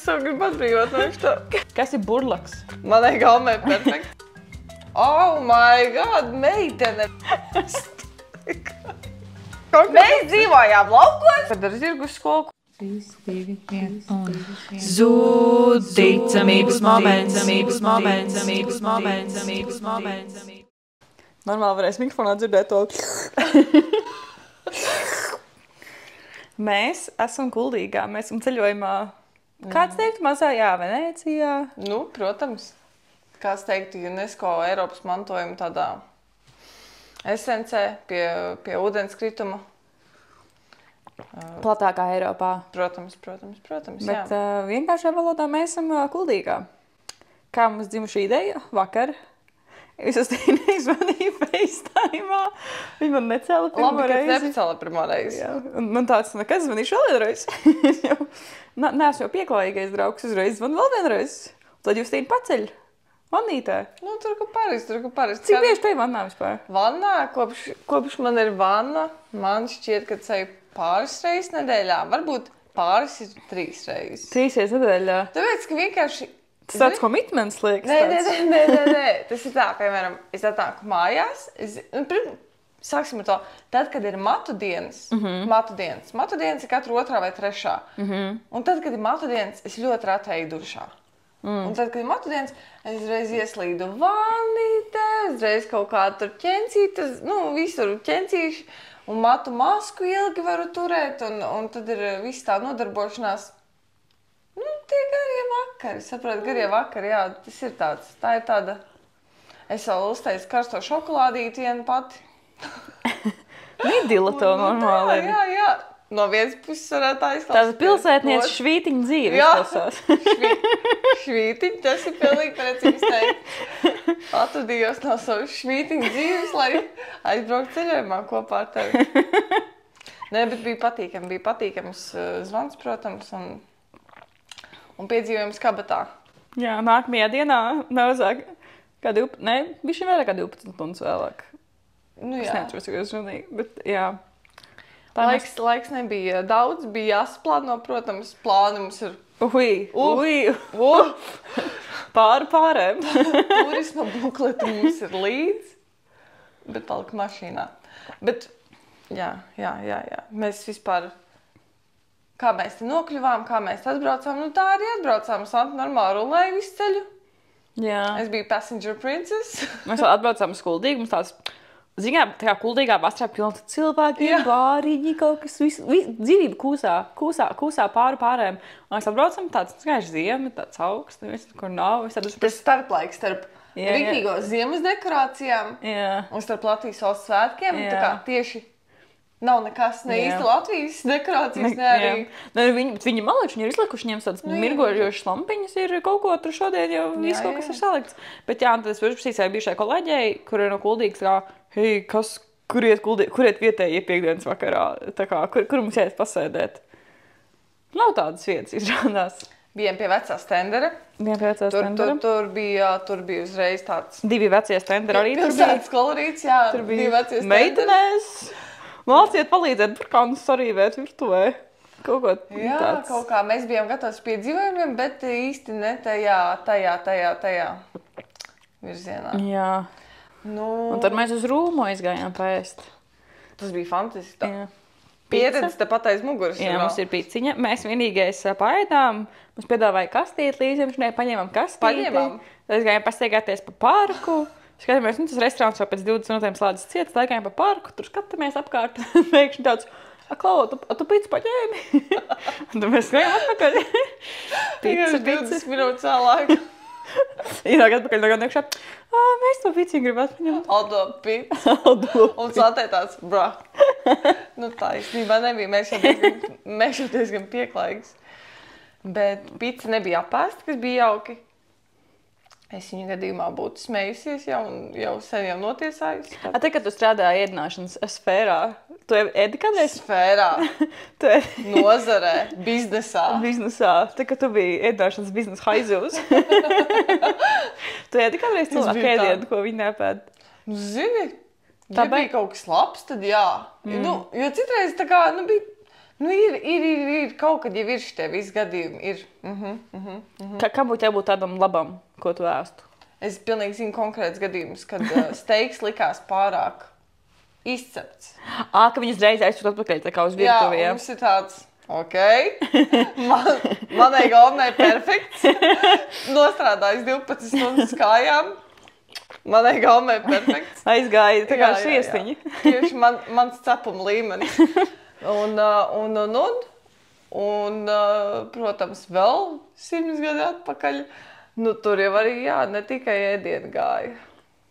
es savu gribu atbrīvot no šo. Kas ir burlaks? Manai galmai perfekti. Oh my god, meitene! Mēs dzīvojām laukos! Kad ar zirgu skolu. 3, 2, 1 un... Zūd ticamības moments. Normāli varēs mikrofonā dzirdēt to. Mēs esam Kuldīgā, mēs esam ceļojumā. Kāds teiktu mazajā Venecijā? Nu, protams. Kāds teiktu UNESCO Eiropas mantojuma tādā esencē pie ūdenskrituma. Platākā Eiropā. Protams, jā. Bet vienkāršā valodā mēs esam Kuldīgā. Kā mums dzima šī ideja? Vakar. Es neizvanīju FaceTime'ā. Viņa man necēla pirmo reizi. Labi, ka nepacēla pirmo reizi. Jā. Un man tāds, nekas, zvanīšu vēl vienreiz. Neesmu jau pieklājīgais draugs, uzreiz zvanu vēl vienreiz. Tad Justīna paceļ. Vannītē. Nu, tur, ka Paris. Cik bieži tev vannā vispār? Vannā, kopš man ir vanna, man šķiet, ka tas ir pāris reizes nedēļā. Varbūt pāris ir 3 reizes. 3 reizes nedēļā? Tāpēc, ka vienkārši... Tas tāds komitments liekas. Nē. Tas ir tā, ka, piemēram, es atnāku mājās. Sāksim ar to. Tad, kad ir matu dienas, matu dienas ir katru 2. vai 3. Un tad, kad ir matu dienas, es ļoti reti eju dušā. Un tad, kad ir matu dienas, es uzreiz ieslīdu vannītē, uzreiz kaut kā tur ķencītas, visur ķencīši, un matu masku ilgi varu turēt, un tad ir viss tā nodarbošanās. Tie garie vakari, sapratu, garie vakari, jā, tas ir tāds, tā ir tāda, es vēl uzteicu karsto šokolādīti vienu pati. Idila to normāli. Jā, no vienas puses varētu aizklausīt. Tāda pilsētniece švītiņa dzīve izklausās. Švītiņa, tas ir pilnīgi precīzi teikt. Atradījos no savas švītiņa dzīves, lai aizbrauktu ceļojumā kopā ar tevi. Nē, bet bija patīkams zvans, protams, un piedzīvojums kabatā. Jā, nākamajā dienā mazāk kā 12, ne, bišķi vairāk kā 12 stundas vēlāk. Nu jā. Es neatceros, ka es runīju, bet jā. Laiks nebija daudz, bija jāsaplāno, protams, plāni mums ir... Pārēm. Turisma bukleti mums ir līdz, bet palika mašīnā. Bet, jā. Mēs vispār... Kā mēs te nokļuvām, kā mēs atbraucām, tā arī atbraucām. Santi normāli rulēja visu ceļu. Jā. Es biju passenger princess. Mēs atbraucām uz Kuldīgu, mums tāds, zinām, tā kā Kuldīgā vasarā pilna cilvēkiem, bāriņi, kaut kas, dzīvība kūsā pārēm. Un mēs atbraucam tāds, skaiši ziema, tāds augsts, kur nav. Tas starplaiks starp rītīgo ziemas dekorācijām un starp Latvijas valsts svētkiem. Tā kā tieši... Nav nekas, ne īsti Latvijas dekorācijas, ne arī... Viņi malēči, viņi ir izlikuši, viņiem tāds mirgojošas lampiņas ir kaut ko, tur šodien jau viss kaut kas ir salikts. Bet jā, un tad es prasīju bijušai kolēģei, kur ir no Kuldīgas, kā, hei, kuriet vietēji piekdienas vakarā, tā kā, kur mums jāiet pasēdēt? Nav tādas vietas izrādās. Bijām pie vecā stendera. Tur bija uzreiz tāds... 2 vecie stenderi arī tur bija. Pilsētas kolorīts, jā, 2 vecie stenderi. Meitenēs! Māciet palīdzēt burkānus sarīvēt virtuvē. Kaut ko tāds. Jā, kaut kā. Mēs bijām gatavi piedzīvojumiem, bet īsti ne tajā virzienā. Jā. Un tad mēs uz Rūmu aizgājām paēst. Tas bija fantastiski. Pieredze tepat aiz muguras. Jā, mums ir piciņa. Mēs vienīgais paēdām. Mums piedāvāja kastīti līdzi, paņēmām kastīti. Tad gājām pastaigāties pa parku. Skatāmies, tas restorāns jau pēc 20 minūtēm slēdzas ciet, staigājām pa parku, tur skatāmies apkārt, pēkšņi tāds, Klau, tu pīci paņēmi? Un tad mēs skrējām atpakaļ. Pīci 20 minūtes vēlāk. Ienāk atpakaļ no iekšā. Mēs to pīci gribam atpaņemt. Aldo pīci. Un sātē tāds, brā. Tā īstenībā nebija, mēs jau diezgan pieklājīgs. Bet pīci nebija apēsta, kas bija jauki. Es viņu gadījumā būtu smējusies jau sen notiesājusi. Te, kad tu strādāji ēdināšanas sfērā, tu ēdi kādreiz? Sfērā, nozarē, biznesā. Te, kad tu biji ēdināšanas biznesa haizūs. Tu ēdi kādreiz cilvēku ēdienu, ko viņi nepēd? Zini, ja bija kaut kas labs, tad jā. Jo citreiz tā kā, bija Nu, ir kaut kad jau ir šitie visi gadījumi. Ir. Kam būtu jābūt tādam labam, ko tu ēstu? Es pilnīgi zinu konkrēts gadījums, kad steiks likās pārāk izcepts. Ka viņas reiz aizsūt atpakaļ, tā kā uz virtuvi. Jā, mums ir tāds, manai galvenai perfekts. Nostrādājis 12 stundas kājām. Manai galvenai perfekts. Aizgāja, tā kā šiestiņi. Tieši mans cepuma līmenis. Un, protams, vēl 100 gadi atpakaļ. Nu, tur jau arī, ne tikai ēdieni gāja.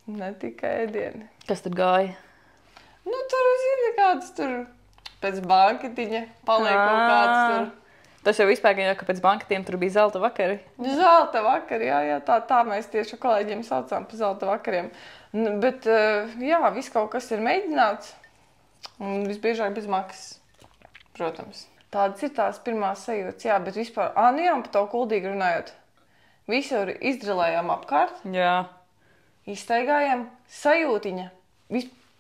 Ne tikai ēdieni. Kas tur gāja? Nu, tur, zini, kāds tur pēc banketiņa paliek kaut kāds tur. Tas jau vispār, ka pēc banketiem tur bija zelta vakari. Zelta vakari, jā, tā mēs tieši kolēģiem saucām pa zelta vakariem. Bet, viss kaut kas ir mēģināts. Un visbiežāk bez maksas, protams. Tādas ir tās pirmās sajūtas, bet vispār, un par to kuldīgi runājot. Visur izdrilējām apkārt. Jā. Izstaigājām sajūtiņa.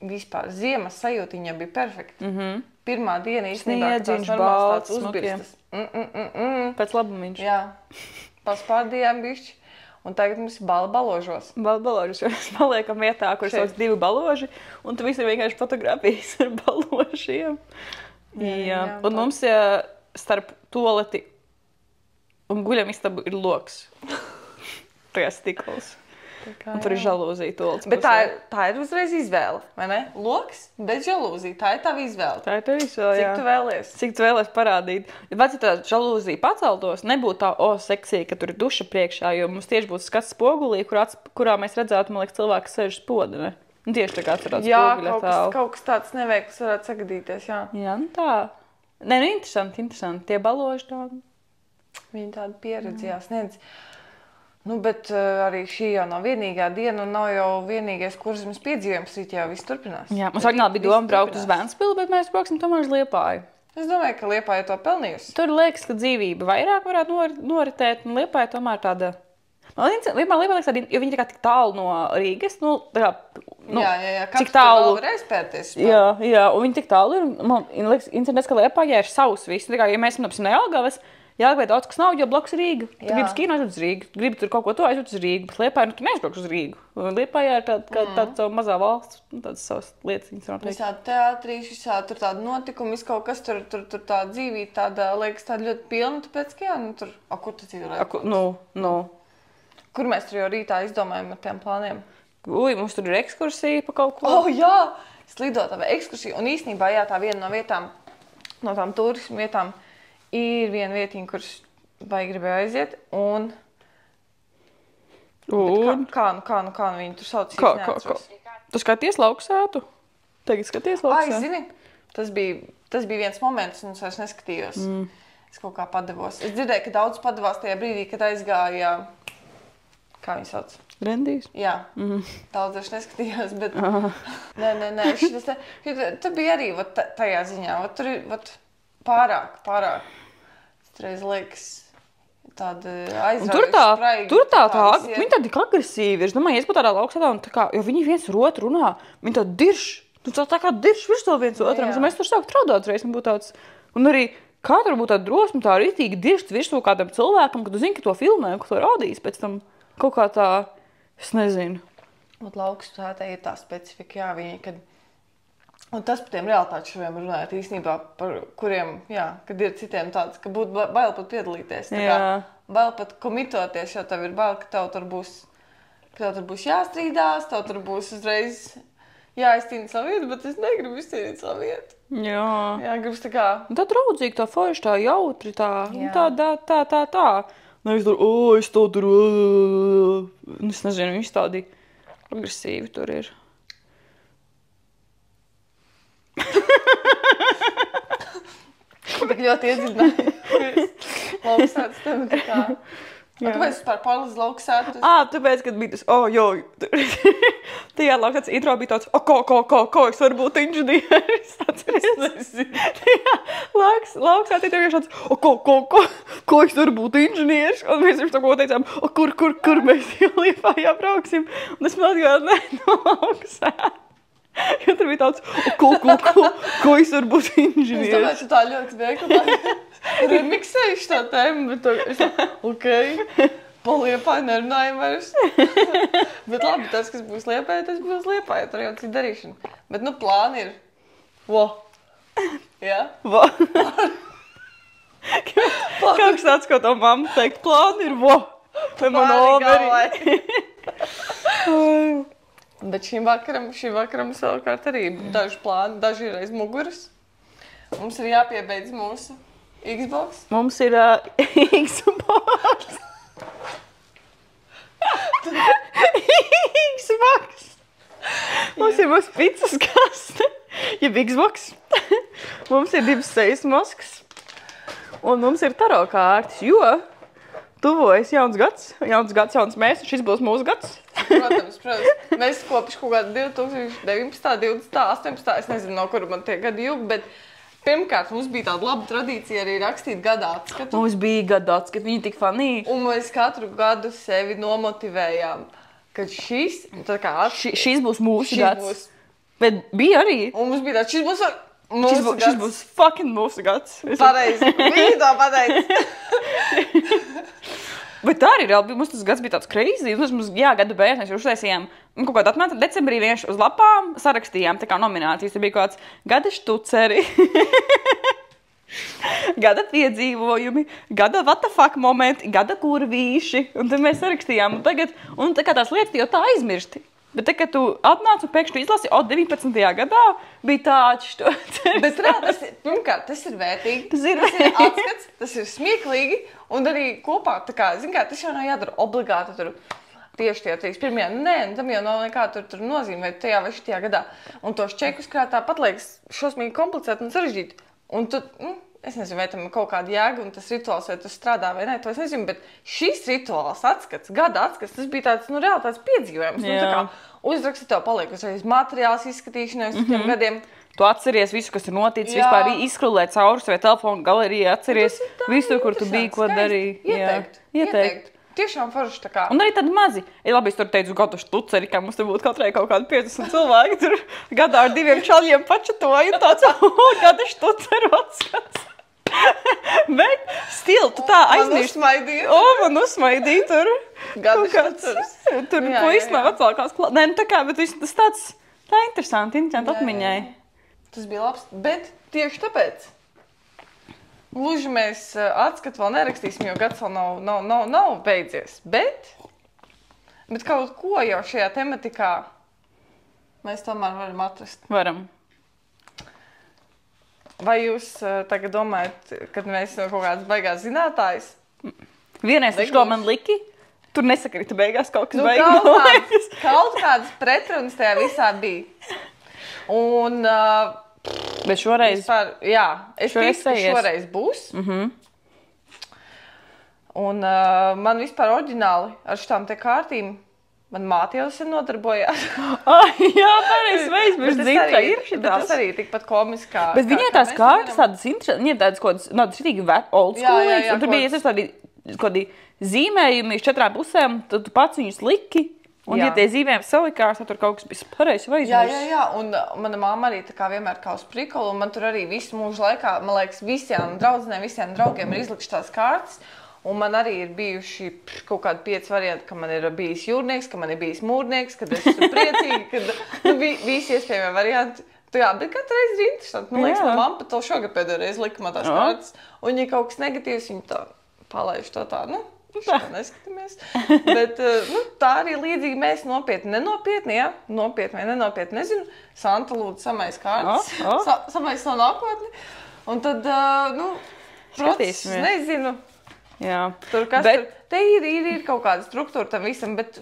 Vispār ziemas sajūtiņa bija perfekta. Pirmā diena īstenībā, ka tās normāls tāds uzbirstas. Pēc labumiņš. Jā, paspārdījām bišķi. Un tagad mums ir baložos. Baložos, jo mēs paliekam vietā, kur sauc 2 baloži, un tu viss ir vienkārši fotografijas ar baložiem. Jā. Un mums starp toleti un guļamistabu ir loks. Tajā stikls. Un tur ir žalūzija tolets. Bet tā ir uzreiz izvēle, vai ne? Loks, bez žalūzija. Tā ir tava izvēle. Tā ir tava izvēle, jā. Cik tu vēlies? Cik tu vēlies parādīt. Vai tā žalūzija paceltos, nebūtu tā seksija, ka tur ir duša priekšā, jo mums tieši būtu skats spogulī, kurā mēs redzētu, man liekas, cilvēks sēž uz poda, ne? Un tieši tā kā atcerās spoguļa tālu. Jā, kaut kas tāds neveikls varētu sagadīties, jā. Jā, nu tā. Nē, nu interesanti. Tie baloži tādi. Viņi tādi pieredzi, jā, sniedz. Nu, bet arī šī jau nav vienīgā diena un nav jau vienīgais, kurus mēs piedzīvojam, rīt jau viss turpinās. Jā, mums oriģināli bija doma braukt uz Ventspili, bet mēs brauksim tomēr uz Liepāju. Es domāju, ka Liepāja to pelnījusi. Tur liekas, ka dzīvība vairāk varētu noritēt, un Liepāja tomēr tāda... Liepāja liekas tāda, jo viņi tā kā tik tālu no Rīgas, jā, katrs tālu var aizpērties. Jā, un viņi tik tālu ir, man liekas, internets, ka Liepājā ir savs viss, tā kā, ja mēs apsim Jelgavas, Jāgavai daudz, kas nav, jo blakus ir Rīga. Tu gribi uz kino aizved uz Rīgu, gribi tur kaut ko to aizved uz Rīgu, bet Liepāja, tu neaizbrauks uz Rīgu. Liepājā ir tāda mazā valsts, tādas savas lietas. Visādi teātrīši, visādi tur tādi notikumi, viss kaut kas tur tā dzīvība, tāda, liekas, tāda ļoti pilna, tāpēc, ka tur, kur tas ir Liepājas? Kur mēs tur jau rītā izdomājam ar tiem plāniem? Mums tur ir ekskursija pa kaut ko. Jā, slidotava ekskursija, un īstenībā, tā viena no vietām, no tām turismu vietām, ir viena vietiņa, kuras vai gribēju aiziet, un... Kā viņi tur sauc, es neatceros. Tu skaties lauksētu? Tagad skaties lauksētu? Zini, tas bija viens moments, un es vairs neskatījos. Es kaut kā padevos. Es dzirdēju, ka daudz padevās tajā brīdī, kad aizgāja... Kā viņi sauc? Rendīs? Jā, daudz vairs neskatījos, bet... Nē, tur bija arī tajā ziņā, tur ir pārāk. Reiz liekas tāda aizraujoša spraiga. Tur viņi tādi agresīvi. Es domāju, ies pa tādā lauksētā, jo viņi viens ar otru runā, viņi tādi dirš. Tā kā dirš virs to viens otram. Mēs tur sāku traudāt reiz. Un arī kā tur būtu tāda drosme, tā ritīgi diršt virsū kādam cilvēkam, kad tu zini, ka to filmē, ka to rādīs pēc tam kaut kā tā, es nezinu. Un lauksētā ir tā specifika, jā, viņi, kad... Un tas par tiem realitātes šoviem runājot īstenībā, par kuriem, kad ir citiem tāds, ka būtu bail pat piedalīties. Bail pat komitoties, jo tev ir bail, ka tev tur būs jāstrīdās, tev tur būs uzreiz jāizcīna savu vietu, bet es negribu izcīnīt savu vietu. Jā, gribas tā kā... Tā draudzīgi, tā forši, tā jautri, tā. Nevis tur, es to tur... Es nezinu, viņš tādi agresīvi tur ir. Tik ļoti iedziļinājies. Lauksētas tev tā kā... Kāpēc vispār pārlis lauksētas? Tāpēc, kad bija tas, tajā lauksētas intro bija tāds, ko es varu būt inženieris? Atceries? Lauksētas intro bija tāds, ko es varu būt inženieris? Un mēs viņš tā ko teicām, kur mēs Liepājā brauksim? Un es man atgādināju no lauksētas. Jo tur bija tāds, ko es varu būt Es inženieris. domāju, ka tā ļoti viegli remiksējuši tā tēmu, bet es ok, pa Liepāju nerunājam vairs. Bet labi, tas, kas būs Liepāja, tas būs Liepāja, tur jau cik darīšana. Bet, nu, plāni ir, jā? Va. Kaut kas tāds, ko to mamma teikt, plāni ir, vai man overi. Bet šim vakaram savukārt arī daži plāni, daži ir aiz muguras. Mums ir jāpiebeidz mūsu Xbox. Mums ir Xbox. Xbox. Mums ir mūsu pizzas kaste. Jeb Xbox. Mums ir 2 sejas maskas. Un mums ir taro kārtas, jo tuvojas jauns gads, jauns mēs, un šis būs mūsu gads. Protams. Mēs kopš kaut kāda 2019, 20, 18, es nezinu, no kura man tie gadi jūg, bet pirmkārt mums bija tāda laba tradīcija arī rakstīt gada atskatu. Mums bija gada atskatu, viņi tik fanīgi. Un mēs katru gadu sevi nomotivējām, ka šis būs mūsu šis gads. būs. Bet bija arī. Un mums bija tāds, šis būs mūsu gads. Šis būs fucking mūsu gads. Pareizi, viņi to pateica. Bet tā arī reāli, mums tas gads bija tāds crazy. Mums, gada beigās mēs uztaisījām kaut kādā atmētā decembrī vienkārši uz lapām sarakstījām tā kā nominācijas. Tur bija kaut kāds gada štuceri, gada piedzīvojumi, gada what the fuck momenti, gada kurvīši. Un tad mēs sarakstījām. Un tā kā tās lietas jau tā aizmirsti. Bet tā, kad tu atnāc un pēkšņi izlasi, 19. gadā bija tāds štuceri. Bet pirmkārt, tas ir vērtīgi. Tas ir atskats, tas ir smieklīgi. Un arī kopā, tā kā, zin kā, tas jau nav jādara obligāti tur tieši tie 31. Nē, tam jau nav nekā tur nozīmē tajā vai šitajā gadā. Un tos čekus kā tāpat liekas šausmīgi komplicēti un sarežģīti. Un tu, es nezinu, vai tam ir kaut kāda jēga un tas rituāls, vai tas strādā vai nē, to es nezinu, bet šis rituāls atskats, gada atskats, tas bija tāds, reāli tāds piedzīvojums. Nu, tā kā uzraksti tev paliek uzreiz materiāls izskatīšanai uz tiem gadiem. Tu atceries visu, kas ir noticis, vispār izskrulēt cauri savai telefonu galerijai, atceries visu, kur tu biji, ko darīji. Ieteikt. Tiešām forši tā kā. Un arī tādi mazi. Labi, es tur teicu gadu štuceri, kā mums te būtu katrai kaut kādi 50 cilvēki. Tur gadā ar 2 čaļiem pačatoju un tāds, gada štuceru atskats. Bet stil, tu tā aizmirsti. Man uzsmaidīja tur. Gada štuceris. Tur puisis no vecākās klāt. Nē, nu tā kā, bet tas tāds, tā interesanti atmiņai. Tas bija labs, bet tieši tāpēc. Gluži mēs atskatu vēl nerakstīsim, jo gads vēl nav beidzies. Bet kaut ko jau šajā tematikā mēs tomēr varam atrast. Varam. Vai jūs tagad domājat, kad mēs esam kaut kādas baigās zinātājas? Vienais to man liki, tur nesakrita beigās kaut kas baigās. Kaut kādas pretrunas tajā visā bija. Un... Bet šoreiz... Jā, es ticu, ka šoreiz būs. Un man vispār oriģināli ar šitām te kārtīm, man māte jau sen nodarbojās. Jā, pareizi, aizmirst Zintra ir šitās. Tas arī tikpat komiski kā... Bet viņai tās kārtas tādas interesantas, viņai tādas kaut kādas šitīgi old schoolīgas, un tur bija tādi kādi zīmējumi 4 pusēm, tad tu pats viņus liki. Un, ja tie zīmējumi salikās, tad tur kaut kas bija pareizi vai aizmirst. Jā, un mana mamma arī tā kā vienmēr kā uz prikolu, un man tur arī visu mūžu laikā, man liekas, visiem draudzenēm, visiem draugiem ir izlikšas tās kārtas, un man arī ir bijuši kaut kādi 5 varianti, ka man ir bijis jūrnieks, ka man ir bijis mūrnieks, kad es esmu priecīga, kad visi iespējamie varianti. Jā, bet katru reizi ir interesanti. Man liekas, man mamma pat to šogad pēdējo reizi lika man tās kārtas, un ja kaut kas negatīvs, viņi tā palaiž to tā, neskatāmies. Bet tā arī līdzīgi mēs nopietni, nenopietni, jā? Nopietni vai nenopietni, nezinu. Santa lūdzu samais kārtas, samais savu nākotni. Un tad, process, nezinu. Jā. Tur te ir kaut kāda struktūra tam visam, bet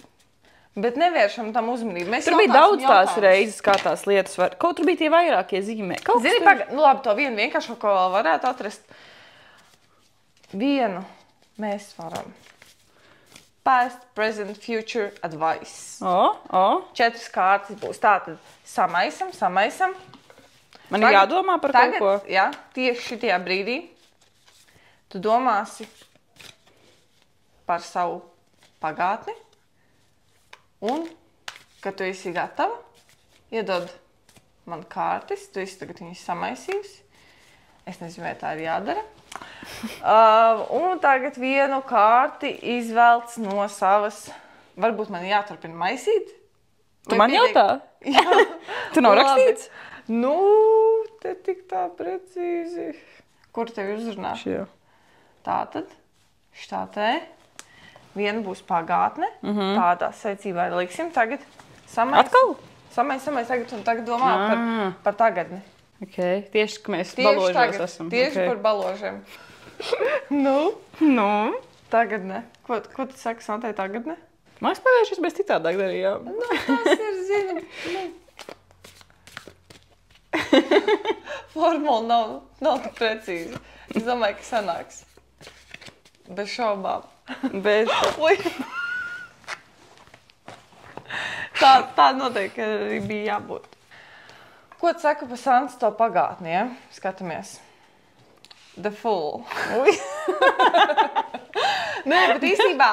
nevēršam tam uzmanību. Tur bija daudz tās reizes, kā tās lietas var. Kaut tur bija tie vairākie zīmē. Zini, labi, to vienu vienkārši ko vēl varētu atrast. Vienu. Mēs varam. Past, present, future, advice. 4 kārtas būs. Tātad samaisam. Man ir jādomā par kaut ko. Jā, tieši šitajā brīdī tu domāsi par savu pagātni un, kad tu esi gatava, iedod man kārtis, tu esi tagad viņas samaisījusi. Es nezinu, vai tā ir jādara. Un tagad vienu kārti izvelc no savas, varbūt man jāturpina maisīt. Tu man jautā? Jā. Tu nav rakstīts? Nu, te tik tā precīzi. Kur tev uzrunā? Šajā. Tātad, šitā te. Viena būs pagātne. Tādā secībā liksim. Tagad samais. Atkal? Samais tagad un tagad domā par tagadni. Okay. Tieši, ka mēs baložos esam. Tieši par baložiem. Nu? Tagadne. Ko tu saki, Santai, tagadne? Mēs pagājušies bez citādāk darījām. Nu, tas ir, zinu. Formula nav tik precīzi. Es domāju, ka sanāks. Bez šaubām. Tā noteikti arī bija jābūt. Ko tu saka par Santas to pagātni, ja? Skatāmies. The Fool. Nē, bet īstenībā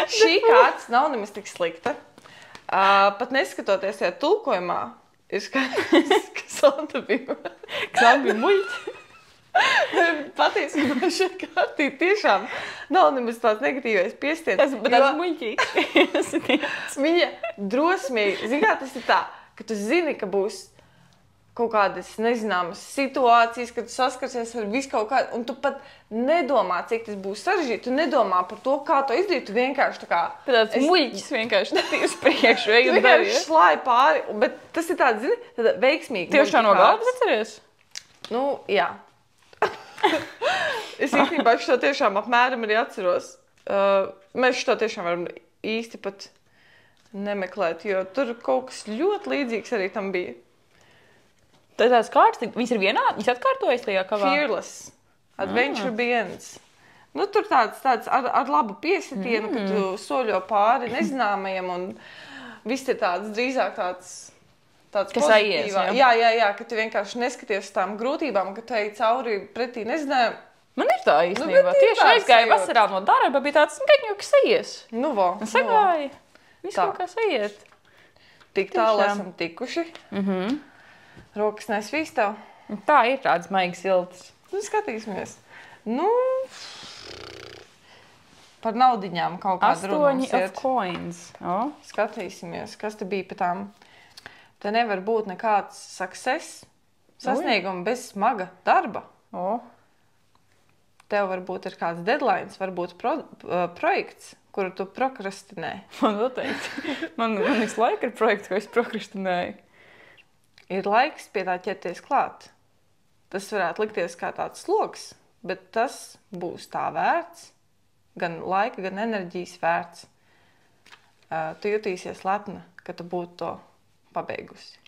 šī kārtas nav nemaz tik slikta. Pat neskatoties tajā tulkojumā, ir skaidrs, ka Santa bija muļķi. Patiesībā šī kārtī tiešām nav nemaz tāds negatīvais piestiens. Bet tas muļķīgi. Viņa drosmīgi, zini kā tas ir tā, ka tu zini, ka būs kaut kādas nezināmas situācijas, kad tu saskarsies ar visu kaut kādu, un tu pat nedomā, cik tas būs sarežģīti. Tu nedomā par to, kā to izdarīt. Tu vienkārši tā kā... Tāds muļķis vienkārši uz priekšu veikt un vienkārši darīt. slāj pāri, bet tas ir tāds, zini, tāda veiksmīgi. Tiešām no galvas atceries? Nu, jā. Es īstenībā šo tiešām apmēram arī atceros. Mēs šo tiešām varam īsti pat nemeklēt, jo tur kaut kas ļoti līdzīgs arī tam bija. Tā tās kārtas, viņas ir vienādi, viņas atkārtojas tajā kavā? Fearless. Adventure begins. Nu, tur tāds ar labu piesitienu, ka tu soļo pāri nezināmajam un viss ir tāds drīzāk tāds pozitīvā. Jā, ka tu vienkārši neskaties uz tām grūtībām, ka tu ej cauri pretī nezinājumu. Man ir tā īstenībā. Tieši aizgāja vasarā no darba, bija tāds, ka jau kas aies. Nu, vo. Sagāja. Viss kaut kas aiet. Tik tālu esam tikuši. Rokas nesvīst tev. Tā ir tāds maigs siltas. Nu, skatīsimies. Nu, par naudiņām kaut kāda runa mums iet. 8 of coins. Skatīsimies, kas te bija pa tām. Te nevar būt nekāds success, sasnieguma bez smaga darba. Tev varbūt ir kāds deadlines, varbūt projekts, kuru tu prokrastinē. Man noteikti. Man visu laiku ir projekts, ko es prokrastinēju. Ir laiks pie tā ķerties klāt. Tas varētu likties kā tāds sloks, bet tas būs tā vērts, gan laika, gan enerģijas vērts. Tu jutīsies lepna, ka tu būtu to pabeigusi.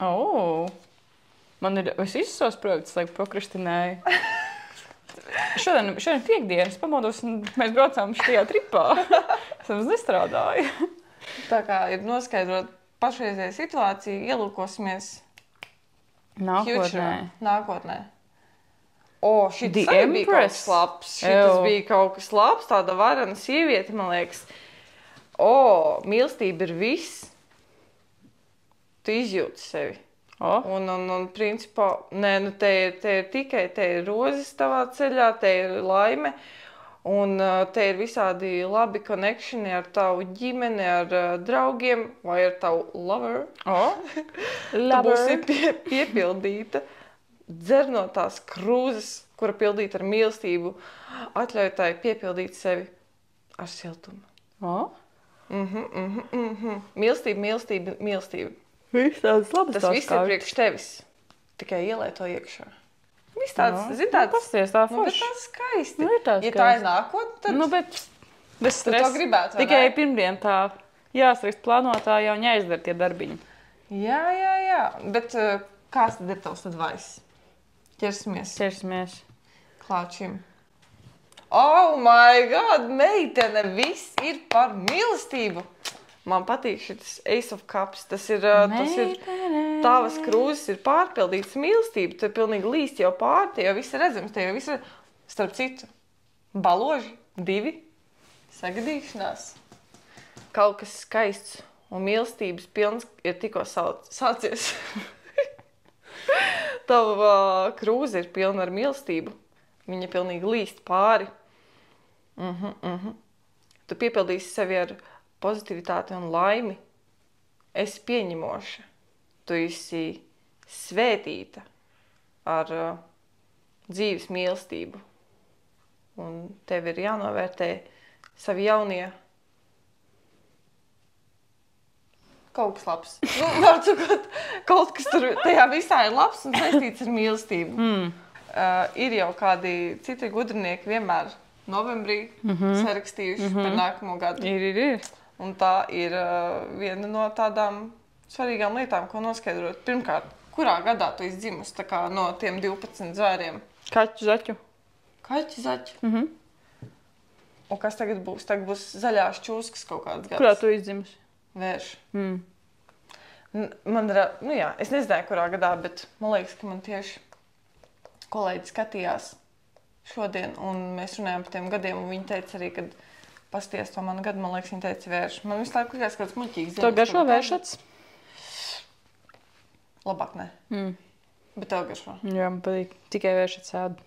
Es visus savus projektus laiku prokrastinēju. Šodien piekdienas pamodos un mēs braucām šajā tripā. Es mums nestrādāju. Tā kā ir noskaidrot pašreizēju situāciju, ielūkosimies Nākotnē. Šitas arī bija kaut kas labs. Šitas bija kaut kas labs, tāda varana sieviete, man liekas. Mīlestība ir viss. Tu izjūti sevi. Un principā, te ir tikai, te ir rozes tavā ceļā, te ir laime. Un te ir visādi labi connectioni ar tavu ģimeni, ar draugiem vai ar tavu lover. Tu būsi piepildīta, dzer no tās krūzes, kura pildīta ar mīlestību, atļauj tai piepildīt sevi ar siltumu. Mīlestība. Tas viss ir priekš tevis. Tikai ielē to iekšā. Viss tāds, zin tāds, pasties tā bet forši. tas skaisti. Tā ja tā ir nākotne, tad bet bez stresa. to gribētu, vai tikai ne? pirmdien tā jāsrakst plānotā, jau jāizdara tie darbiņi. Jā. Bet kāds tad ir tavs advice? Ķersimies. Klāt šim. Oh my God, meitene, viss ir par mīlestību. Man patīk šis Ace of Cups. Tas ir tavas krūzes ir pārpildītas mīlestība. Tu pilnīgi līst jau pār, te jau viss ir redzams, te jau viss ir starp citu. Baloži, 2, sagadīšanās. Kaut kas skaists un mīlestības pilns ir tikko sācies. tava krūze ir pilna ar mīlestību. Viņa pilnīgi līst pāri. Tu piepildīsi sevi ar pozitivitāti un laimi. Esi pieņemoša. Tu esi svētīta ar dzīves mīlestību. Un tev ir jānovērtē savi jaunie kaut kas labs. Var sakot, kaut kas tur tajā visā ir labs un saistīts ar mīlestību. Ir jau kādi citi gudrinieki vienmēr novembrī sarakstījuši par nākamo gadu. Ir. Un tā ir viena no tādām svarīgām lietām, ko noskaidrot. Pirmkārt, kurā gadā tu esi dzimusi tā kā no tiem 12 zvēriem? Kaķu, zaķu. Kaķi, zaķi. Un kas tagad būs? Tagad būs zaļās čūskas kaut kāds gads. Kurā tu izdzimusi? Vērš. Man ir, es nezināju, kurā gadā, bet man liekas, ka man tieši kolēģi skatījās šodien, un mēs runājām par tiem gadiem, un viņi teica arī, kad pasties to manu gadu, man liekas, viņi teica vērš. Man visu laiku likās kāds muļķīgs. Tev garšo vēršats? Labāk ne. Bet tev garšo. Jā, man patīk. Tikai vēršats ēdu.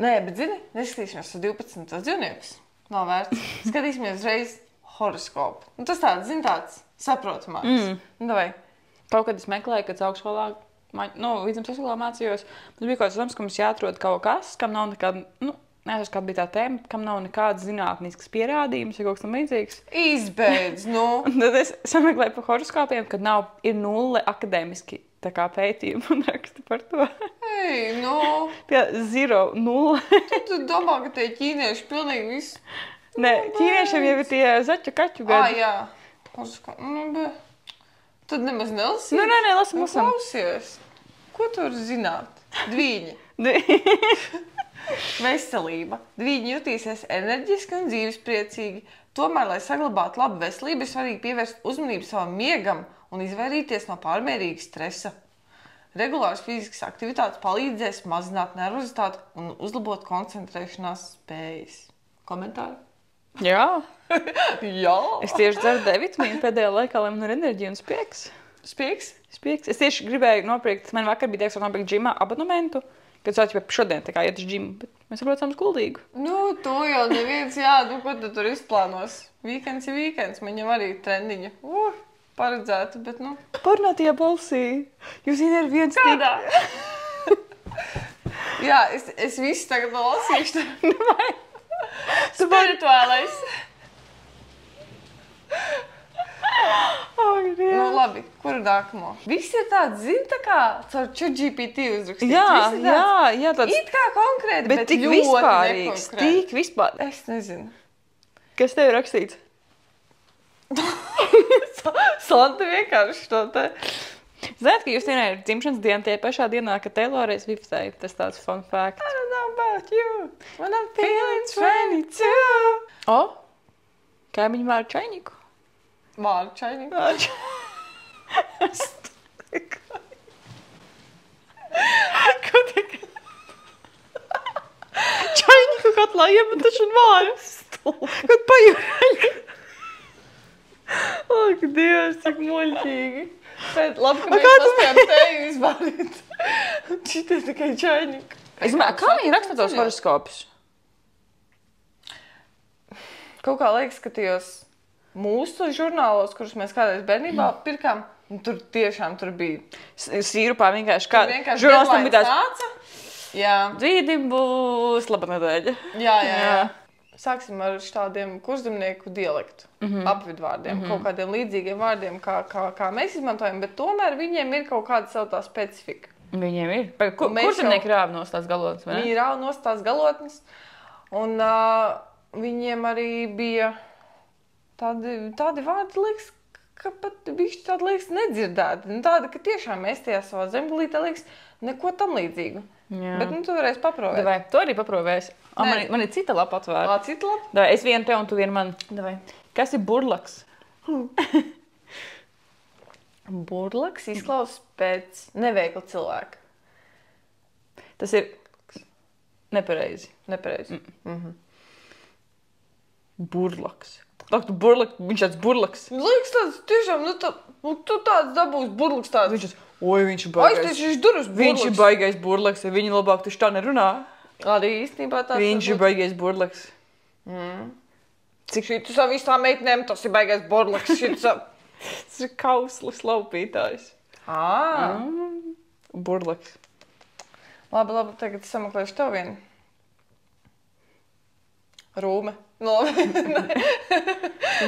Nē, bet zini, neskatīsimies uz 12 dzīvniekus. Nav vērts. Skatīsimies uzreiz horoskopu. Un tas tāds, zini, tāds saprotamāks. Davai. Kaut kad es meklēju, kad augstskolā, vidusmēskolā mācījos, tas bija kaut kas, ka mums jāatrod kaut kas, kam nav nekāda, nezinu, kāda bija tā tēma, kam nav nekādas zinātniskas pierādījumas, vai kaut kas tam līdzīgs. Izbeidz, Tad es sameklēju par horoskopiem, kad ir 0 akadēmiski tā kā pētījumi un raksta par to. Ei, Tie 0. Tu domā, ka tie ķīnieši pilnīgi visu? Nē, ķīniešiem jau ir tie zaķu kaķu gadi. Jā. Tad nemaz nelasīt? Nē, lasam. Klausies. Ko tu vari zināt? Dvīņi. Veselība. Dvīņi jutīsies enerģiski un dzīvespriecīgi. Tomēr, lai saglabātu labu veselību, ir svarīgi pievērst uzmanību savam miegam un izvairīties no pārmērīga stresa. Regulāras fiziskas aktivitātes palīdzēs mazināt nervozitāti un uzlabot koncentrēšanās spējas. Komentāri? Jā. Jā. Es tieši dzeru D-vitamīnu pēdējā laikā, lai man ir enerģija un spēks. Spēks? Es tieši gribēju nopirkt, man vakar bija teiks, nopirkt džimā abonementu, kad sauc šodien tā kā iet uz džimu, bet mēs braucām uz Kuldīgu. To jau neviens, ko tu tur izplānos. Vīkends ir vīkends, man jau arī trendiņa. Paredzētu, bet Parunātajā balsī. Jūs ir viens kādā? Jā, es visu tagad lasīšu. Spirituālais. Labi, kuru nākamo? Visi ir tāds, zini, tā kā caur ChatGPT uzrakstīts. Jā, tāds. It kā konkrēti, bet tik ļoti vispārīgs. nekonkrēti. Tik vispār. Es nezinu. Kas tev ir rakstīts? Santa vienkārši to te. Zināt, ka Justīnai ir dzimšanas diena tie pašā dienā, kad Taylor Swiftei. Tas tāds fun fact. I don't know about you, when I'm feeling 22. Kaimiņu vārdu čainiku. Vārdu čainiku. Čainiku katlā iemetaši un vārus. Kad pajūraļi. Ak, Dievs, cik muļķīgi. Bet labi, ka mēs paspējām teju izvārīt. Šitie tikai čainiku. Es domāju, kā viņi raksta tos horoskopus? Kaut kā liekas, ka tajos mūsu žurnālos, kurus mēs kādreiz bērnībā pirkām, tur tiešām tur bija. Sīrupā vienkārši kā Vienkārši žurnālistam bija deadlines tāds. nāca. Jā. Dzīdim būs laba nedēļa. Jā. Sāksim ar tādiem kurzemnieku dialektu apvidvārdiem, kaut kādiem līdzīgiem vārdiem, kā mēs izmantojam, bet tomēr viņiem ir kaut kāda savu tā specifika. Viņiem ir. Kurzemnieki rāv nost tās galotnes, vai ne? Viņi rāv nost tās galotnes, un viņiem arī bija tādi vārdi, liekas, ka pat bišķi tādi liekas nedzirdēti. Tādi, ka tiešām mēs tajā savā zemgalītē liekas neko tam līdzīgu. Jā. Bet tu varēsi paprovēt. Davai, tu arī paprovēsi. Man ir cita lapa atvērta. Cita lapa? Davai, es vienu te un tu vienu man. Davai. Kas ir burlaks? Burlaks izklausās pēc neveikla cilvēka. Tas ir nepareizi. Burlaks. Viņš tāds burlaks. Liekas tāds tiešām, tu tāds dabūs burlaks tāds. Viņš tāds Oi, viņš ir Oi, baigais. tas ir durus Viņš ir baigais burleks, ja viņi labāk taču tā nerunā. Arī īstenībā tāds. Viņš ir baigais burleks. Cik šitu savu visu tā meitnēm, tas ir baigais borlaks. Tas ir kauslis laupītājs. Burleks. Labi, tagad sameklēšu tev vienu. Rūme. No,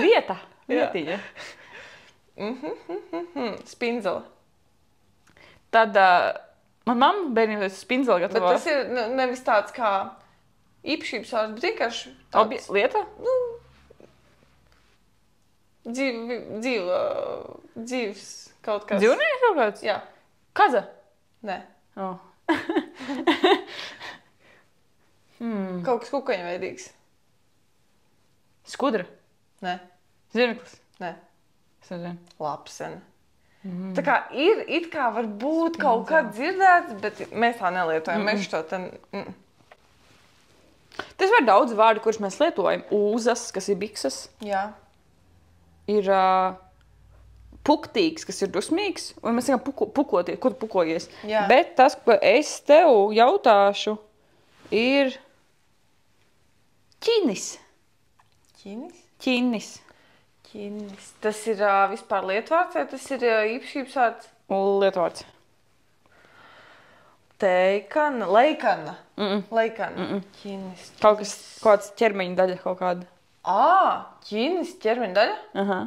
Vieta. Vietiņa. Spindzele. Tad man mamma bērnībā spindzeli Bet gatavā. tas ir nevis tāds kā īpašības vārds, bet vienkārši tāds Lieta? dzīves kaut kas. Dzīvnieks kaut kāds? Jā. Kaza? Nē. Oh. Kaut kas kukaņa veidīgs. Skudra? Nē. Zirneklis? Nē. Es nezinu. Lapsena. Tā kā ir, it kā var būt kaut kā dzirdēts, bet mēs tā nelietojam. Mēs to te... Tas var daudz vārdu, kurus mēs lietojam. Ūzas, kas ir bikses. Jā. Ir puktīgs, kas ir dusmīgs. Un mēs sakām pukoties, kur tu pukojies. Jā. Bet tas, ko es tev jautāšu, ir ķinis. Ķinis? Ķinis. Ķinis. Tas ir vispār lietvārds, vai tas ir īpašības vārds? Lietvārds. Teikana, leikana. Leikana. Ķinis. Kaut kāds ķermeņa daļa kaut kāda. Ķinis, ķermeņa daļa? Aha.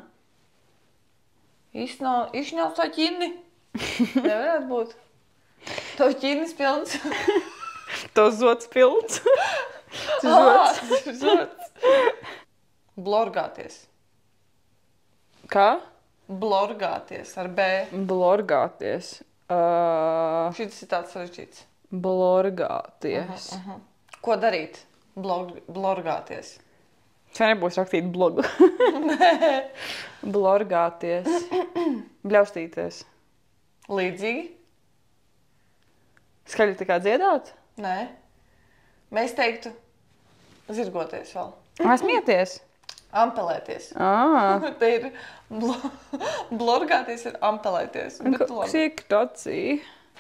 Išņauts to ķini. Nevarētu būt. To ķinis pilns. To zots pilns. Tas ir zots. Blorgāties. Kā? Blorgāties ar B. Blorgāties. Šis ir tāds sarežģīts. Blorgāties. Ko darīt? Blorgāties. Čia nebūs rakstīt blogu. Blorgāties. Bļaustīties. Līdzīgi? Skaļi tā kā dziedāt? Nē. Mēs teiktu zirgoties vēl. Smieties. Ampelēties. Te ir blorgāties ir ampelēties. Cik tacī?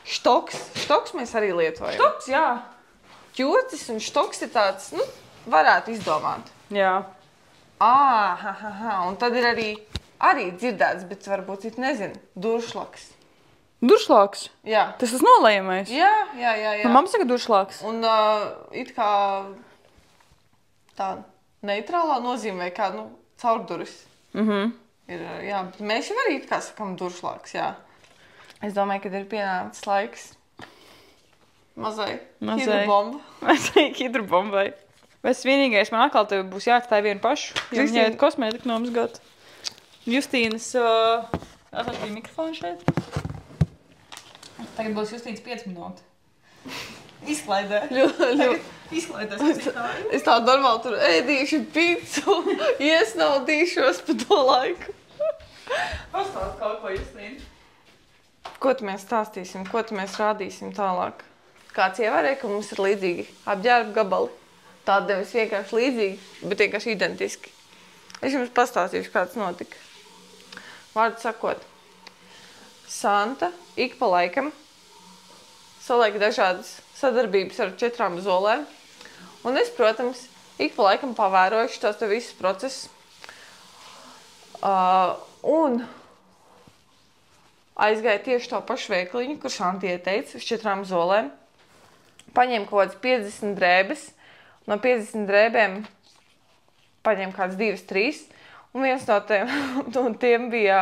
Štoks. Štoks mēs arī lietojam. Štoks, jā. Ķocis un štoks ir tāds, varētu izdomāt. Jā. Un tad ir arī dzirdēts, bet varbūt citi nezinu. Duršlaks. Duršlāks? Jā. Tas nolējamais? Jā. Man mamma saka duršlāks. Un it kā tā neitrālā nozīmē kā, caurduris. Ir, jā, bet mēs jau arī it kā sakam duršlāks, jā. Es domāju, ka ir pienācis laiks mazai hidrobomba. Mazai hidrobombai. Bet vienīgais man atkal tev būs jāatstāj vienu pašu, jo viņai ir kosmētika nomazgāt. Justīnas, atvērt bija mikrofonu šeit. Tagad būs Justīnas 5 minūti. Izklaidē. Izklaidēs. Es tā normāli tur ēdīšu pīcu, iesnaudīšos pa to laiku. Pastāst kaut ko, Justīna. Ko tu mēs stāstīsim, ko tu mēs rādīsim tālāk? Kāds ievērēja, ka mums ir līdzīgi apģērba gabali. Tādi nevis vienkārši līdzīgi, bet vienkārši identiski. Es jums pastāstīšu, kāds notika. Vārdu sakot, Santa ik pa laikam saliek dažādas sadarbības ar 4 zolēm. Un es, protams, ik pa laikam pavērojuši tos te visus procesus. Un aizgāju tieši to pašu veikliņu, kur Santa ieteica uz 4 zolēm. Paņēmu kaut kādas 50 drēbes. No 50 drēbēm paņēmu kādas 2-3. Un viens no tiem bija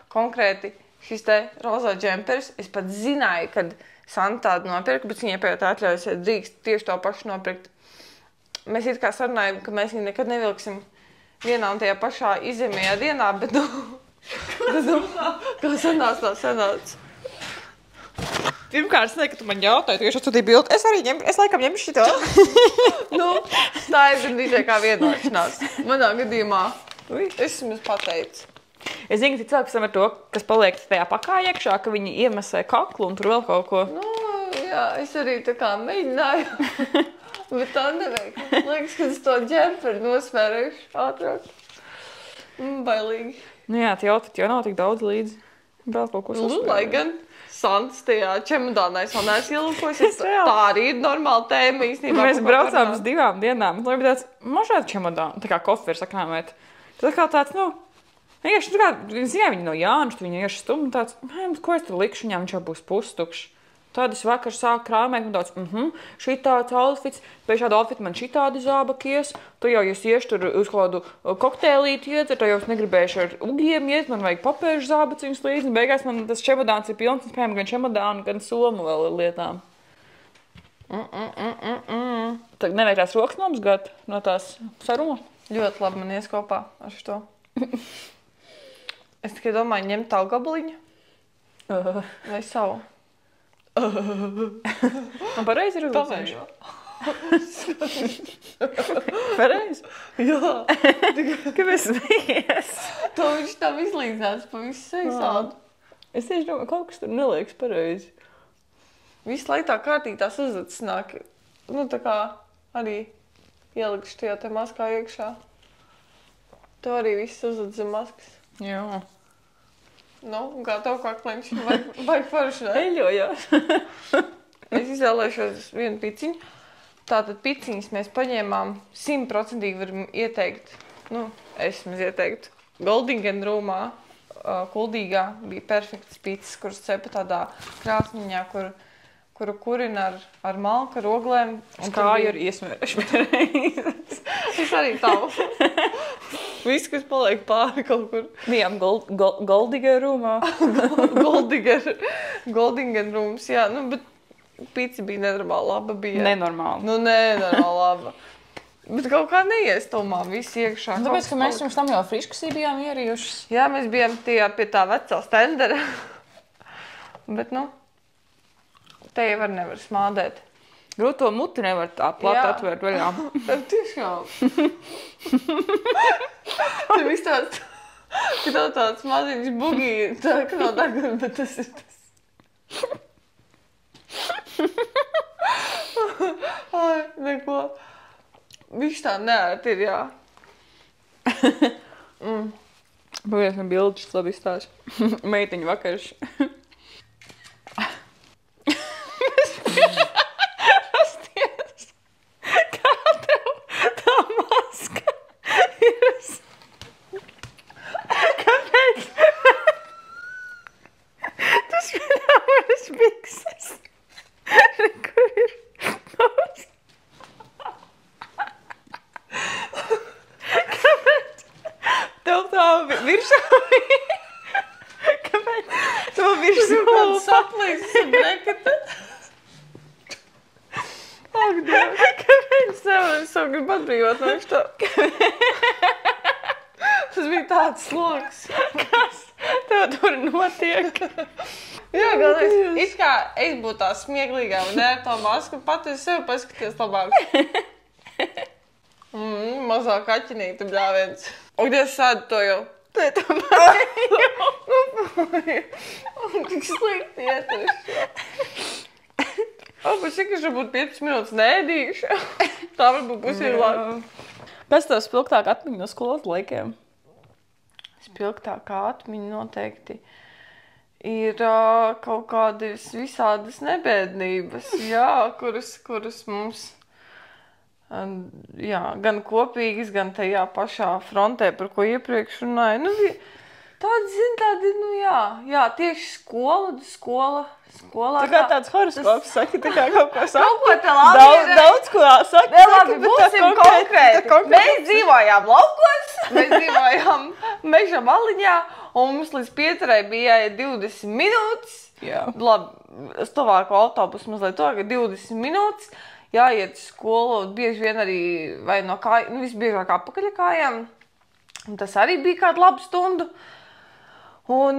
konkrēti šis te rozā džemperis. Es pat zināju, kad Santa tādu nopirka, bet viņai pēc atļaujas drīkst tieši to pašu nopirkt. Mēs it kā sarunājam, ka mēs viņu nekad nevilksim vienā un tajā pašā izjemajā dienā, bet kā sanāca, tā sanāca. Pirmkārt, es nezinu, ka tu man jautāji, tu atsūtīji bildi. Es laikam ņemšu šito. Tā ir gandrīz kā vienošanās. Manā gadījumā es jums pateicu. Es zinu, ka cilvēki ar to, kas paliek tajā pakā iekšā, ka viņi iemesē kaklu un tur vēl kaut ko. Jā, es arī tā kā mēģināju, bet tā nevajag. Liekas, ka es to džemperi nosmērēšu ātrāk. Bailīgi. Jā, tie outfiti jau nav tik daudz līdzi. Vēl kaut ko Nu, lai gan Sants tajā čemodānā es vēl neesmu ielūkojusies. Tā arī ir normāla tēma īstenībā. Mēs braucām uz 2 dienām. Lai bija tāds mažāds čemodāns, tā kā koferi sakrāmēt. Tad kā tāds, nu, vienkārši tā kā, zinām, viņi no Jānis, tu viņu vienkārši stum, tāds, ko es tur likšu viņam, viņš jau būs pustukšs. Tad es vakar sāku krāmēt, un tāds, šitāds outfits, pēc šāda outfita man šitādi zābakies, tu jau jūs iešu tur uz kādu kokteilīti iedzert, to jau es negribējuši ar ugiem iet, man vajag papēžu zābaciņus līdzi, un beigās man tas čemodāns ir pilns, un spējām gan čemodānu, gan somu vēl ir lietām. Tad nevajag tās rokas nomazgāt no tās saruma? Ļoti labi man ies kopā ar šo. Es tikai domāju, ņemt tā gabaliņu vai savu. Man pareizi ir uzlīdzīši? Pareizi? Jā. Kāpēc smējies? To viņš tam izlīdzināts pa visu seisādu. Es tieši domāju, kaut kas tur neliekas pareizi. Visu laiku tā kārtīgi tās uzvedas nāk. Nu, tā kā arī ielikšu tajā te maskā iekšā. To arī viss uzvedas zem maskas. Jā. Nu, kā tev kakliņš, vajag forši, ne? Eļojās. Es izvēlēšos vienu piciņu. Tātad piciņas mēs paņēmām 100% varam ieteikt, nu, es ieteikt, Goldingen Rūmā, Kuldīgā bija perfektas picas, kuras cepa tādā krāsniņā, kuru kurina ar malku, ar oglēm. Kāju arī iesmēruši reizes. Es arī tavu. Viss, kas paliek pāri kaut kur. Bijām Goldingen Rūmā. Goldingen Rūms, jā. Nu, bet pica bija nenormāli laba. Nenormāli. Nu, nenormāli laba. Bet kaut kā neiestumā viss iekšā. Tāpēc, ka mēs jums tam jau friškasī bijām ierījušas. Jā, mēs bijām pie tā vecā stendera. Bet, nu, te jau nevar smādēt. Grūto muti nevar tā plati atvērt vaļā. Tiešām. Tur viss tāds, ka tev tāds maziņš bugī, tā ka nav daguna, bet tas ir tas. Ai, neko. Viņš tā neērt ir, jā. Pagaies, man bildes labi izstāst. Meitiņu vakariš. Tas bija tāds sloks. Kas tev tur notiek? Jā, galvenais, it kā es būtu tā smieklīgā un ne ar to masku, pat es sev paskaties labāk. Mazā kaķinīta bļāviens. Un es sēdu to jau. Te tam arī. Tik slikti ietuši. Bet cik es varbūt 5 minūtes neēdīšu. Tā varbūt būs vieglāk. Pēc tev spilgtāk atmiņu no skolas laikiem? Spilgtākā atmiņa noteikti ir kaut kādas visādas nebēdnības, jā, kuras mums gan kopīgas, gan tajā pašā frontē, par ko iepriekš runāju. Nu, jā, tieši skolā. Tā kā tāds horoskops saki, tā kā kaut ko saki. Kaut ko te labi ir. Daudz ko saki. Ne, labi, būsim konkrēti. Mēs dzīvojām laukos, mēs dzīvojām meža maliņā, un mums līdz 5 bija jāiet 20 minūtes. Jā. Labi, stāvāko autobusu mazliet to, ka 20 minūtes jāiet uz skolu, bieži vien arī vai no kājām, visbiežāk apakaļ kājām. Un tas arī bija kādu labu stundu. Un,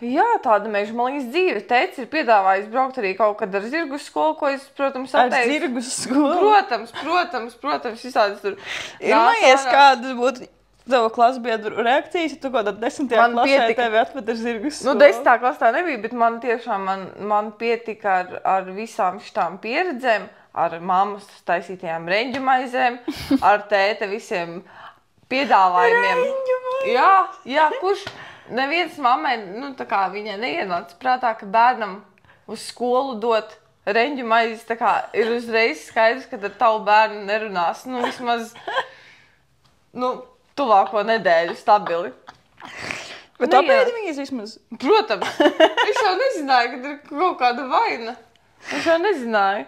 jā, tāda meža maliņas dzīve. Teicis ir piedāvājis braukt arī kaut kad ar zirgu skolu, ko es, protams, atteicu. Ar zirgu skolu? Protams, visādas tur. Ir mājies, kādas būtu tava klasbiedru reakcijas, ja tu kaut kādā 10. klasē tevi atved ar zirgu skolu? Nu, 10. klasē nebija, bet man tiešām man pietika ar visām šitām pieredzēm, ar mammas taisītajām reņģu maizēm, ar tēta visiem piedāvājumiem. Jā, kurš neviens mammai, tā kā viņai neienāca prātā, ka bērnam uz skolu dot reņģu maizes, tā kā ir uzreiz skaidrs, ka ar tavu bērnu nerunās, vismaz, tuvāko nedēļu stabili. Bet apēdi viņas vismaz? Protams. Viņš jau nezināja, ka ir kaut kāda vaina. Viņš jau nezināja.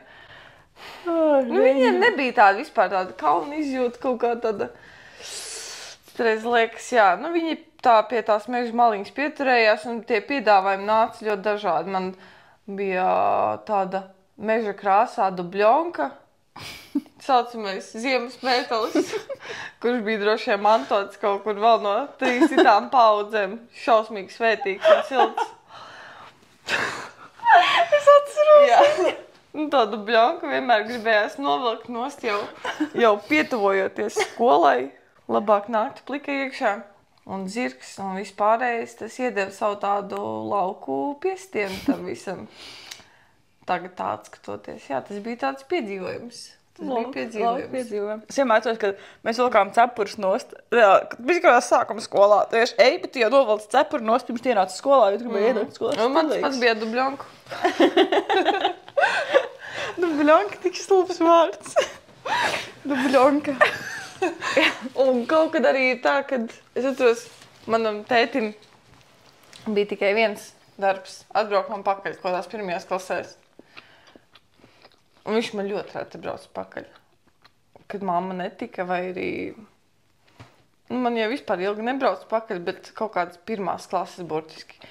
Viņiem nebija tāda vispār tāda kauna izjūta, kaut kā tāda, reiz liekas, jā. Viņi tā pie tās meža maliņas pieturējās un tie piedāvājumi nāca ļoti dažādi. Man bija tāda meža krāsā dubļonka, saucamais ziemas mētelis, kurš bija droši vien mantots kaut kur vēl no 3 citām paudzēm. Šausmīgi svētīgs un silts. Es atceros. Jā. Tā dubļonka vienmēr gribējās novilkt nost jau pietuvojoties skolai. Labāk nāktu plika iekšā. Un zirgs un vispārējais, tas iedeva savu tādu lauku piestienu tam visam. Tagad tāds skatoties. Jā, tas bija tāds piedzīvojums. Tas bija piedzīvojums. Es vienmēr atceros, ka mēs vilkām cepurus nost. Bija kā sākuma skolā. Tieši ej, bet tu jau novelc cepuru nost, pirms ienāca skolā, jo tu gribēji iedot skolā. Un man pats bija dubļonku. Dubļonka, tik stulbs vārds. Dubļonka. Un kaut kad arī ir tā, kad es atceros, manam tētim bija tikai viens darbs. Atbraukt man pakaļ, ko tās pirmajās klasēs. Un viņš man ļoti reti brauc pakaļ. Kad mamma netika vai arī... Man jau vispār ilgi nebrauc pakaļ, bet kaut kādas pirmās klases burtiski.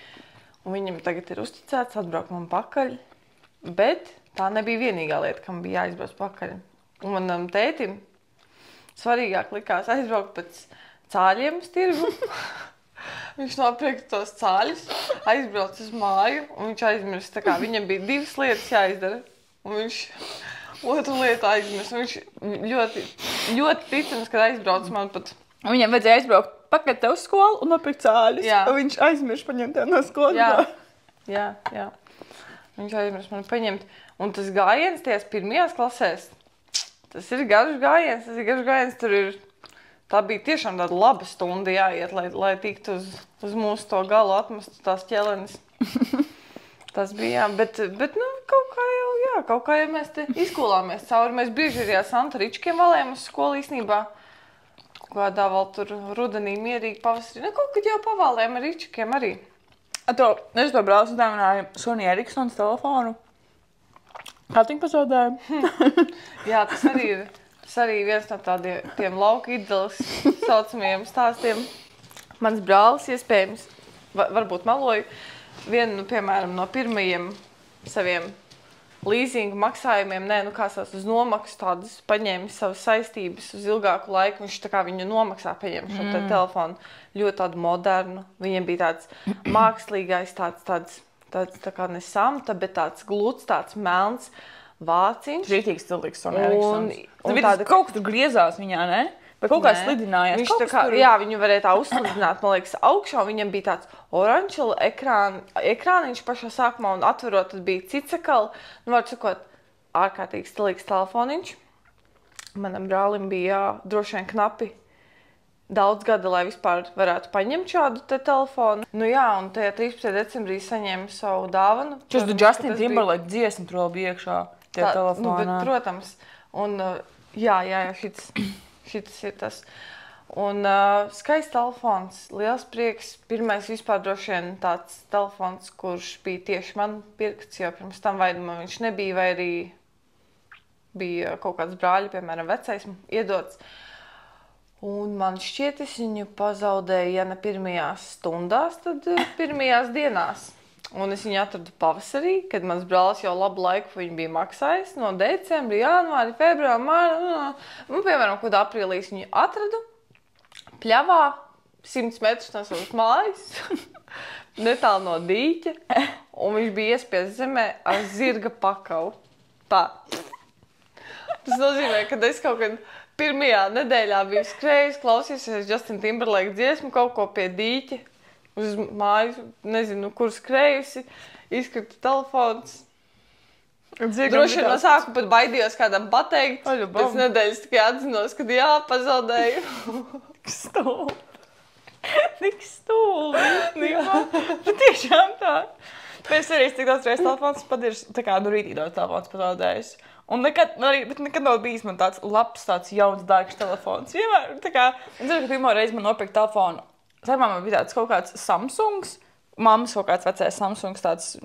Un viņam tagad ir uzticēts atbraukt man pakaļ. Bet tā nebija vienīgā lieta, kam bija jāizbrauc pakaļ. Un manam tētim svarīgāk likās aizbraukt pēc cāļiem uz tirgu. Viņš nopirka tos cāļus, aizbrauc uz māju un viņš aizmirst. Tā kā viņam bija 2 lietas jāizdara un viņš otru lietu aizmirst. Viņš ļoti ticams, kad aizbrauc man pat. Viņam vajadzēja aizbraukt pakaļ tev uz skolu un nopirkt cāļus. Jā. Un viņš aizmirst paņemt tev no skolas. Jā. Viņš aizmirst man paņemt. Un tas gājiens tajās pirmajās klasēs. Tas ir garš gājiens, tā bija tiešām tāda laba stunda jāiet, lai tiktu uz mūsu to galu atmestu tās ķelenes. Tas bija, jā, bet kaut kā jau mēs te izkolāmies cauri. Mēs bieži arī ar Santu Ričkiem valējām uz skolu īstenībā. Kādā vēl tur rudenī mierīgi pavasarī. Kaut kad jau pavalējām ar Ričkiem arī. Es to brālis uzdāvināju Sony Ericssons telefonu. Kā tiņu pazaudēju? Jā, tas arī viens no tādiem lauka idolas saucamajiem stāstiem. Mans brālis, iespējams, varbūt meloju, vienu, piemēram, no pirmajiem saviem līzingu maksājumiem, uz nomaksu tādas paņēmis savas saistības uz ilgāku laiku. Viņš tā kā viņu nomaksā paņem šo telefonu ļoti tādu modernu. Viņam bija tāds mākslīgais, tāds tā kā ne samta, bet tāds gluds, tāds melns vāciņš. Rītīgs cilvēks Sony Ericssons. Kaut kas tur griezās viņā, ne? Vai kaut kā slidinājās? Viņš tā kā, jā, viņu varēja tā uzslidināt, man liekas, augšā. Viņam bija tāds oranžila ekrāniņš pašā sākumā un atverot, tad bija citsakali. Var sakot, ārkārtīgi stilīgs telefoniņš. Manam brālim bija droši vien knapi daudz gada, lai vispār varētu paņemt šādu te telefonu. Un tajā 13. decembrī saņēma savu dāvanu. Šis Justin Timberlake dziesmu tur vēl bija iekšā tajā telefonā. Bet, protams. Un jā, šitas ir tas. Un skaists telefons, liels prieks. Pirmais vispār droši vien tāds telefons, kurš bija tieši man pirkts, jo pirms tam vai man viņš nebija, vai arī bija kaut kāds brāļi, piemēram, vecais iedots. Un man šķiet, es viņu pazaudēju, ja ne pirmajās stundās, tad pirmajās dienās. Un es viņu atradu pavasarī, kad mans brālis jau labu laiku viņu bija maksājis. No decembra, janvāri, februāri, mārta. Un, piemēram, kad aprīlīs viņu atradu pļavā 100 metrus no savas mājas, netālu no dīķa. Un viņš bija iespiests zemē ar zirga pakavu. Tā. Tas nozīmē, ka es kaut kad pirmajā nedēļā biju skrējis, klausījusies Justin Timberlake dziesmu, kaut ko pie dīķa, uz mājas, nezinu, kur skrējusi, izkrita telefons. Droši vien no sākuma pat baidījos kādam pateikt, pēc nedēļas tikai atzinos, kad jā, pazaudēju. Stop! tik stulbi, īstenībā. Tiešām tā. Mēs arī tik daudz reizes telefons padirš, tā kā rītī daudz telefons pazaudējis. Un nekad nav bijis man tāds labs, tāds jauns, dārgs telefons. Vienmēr, tā kā, un zinu, ka pirmo reizi man nopirka telefonu. Sākumā man bija tāds kaut kāds Samsungs, mammas kaut kāds vecais Samsungs, tāds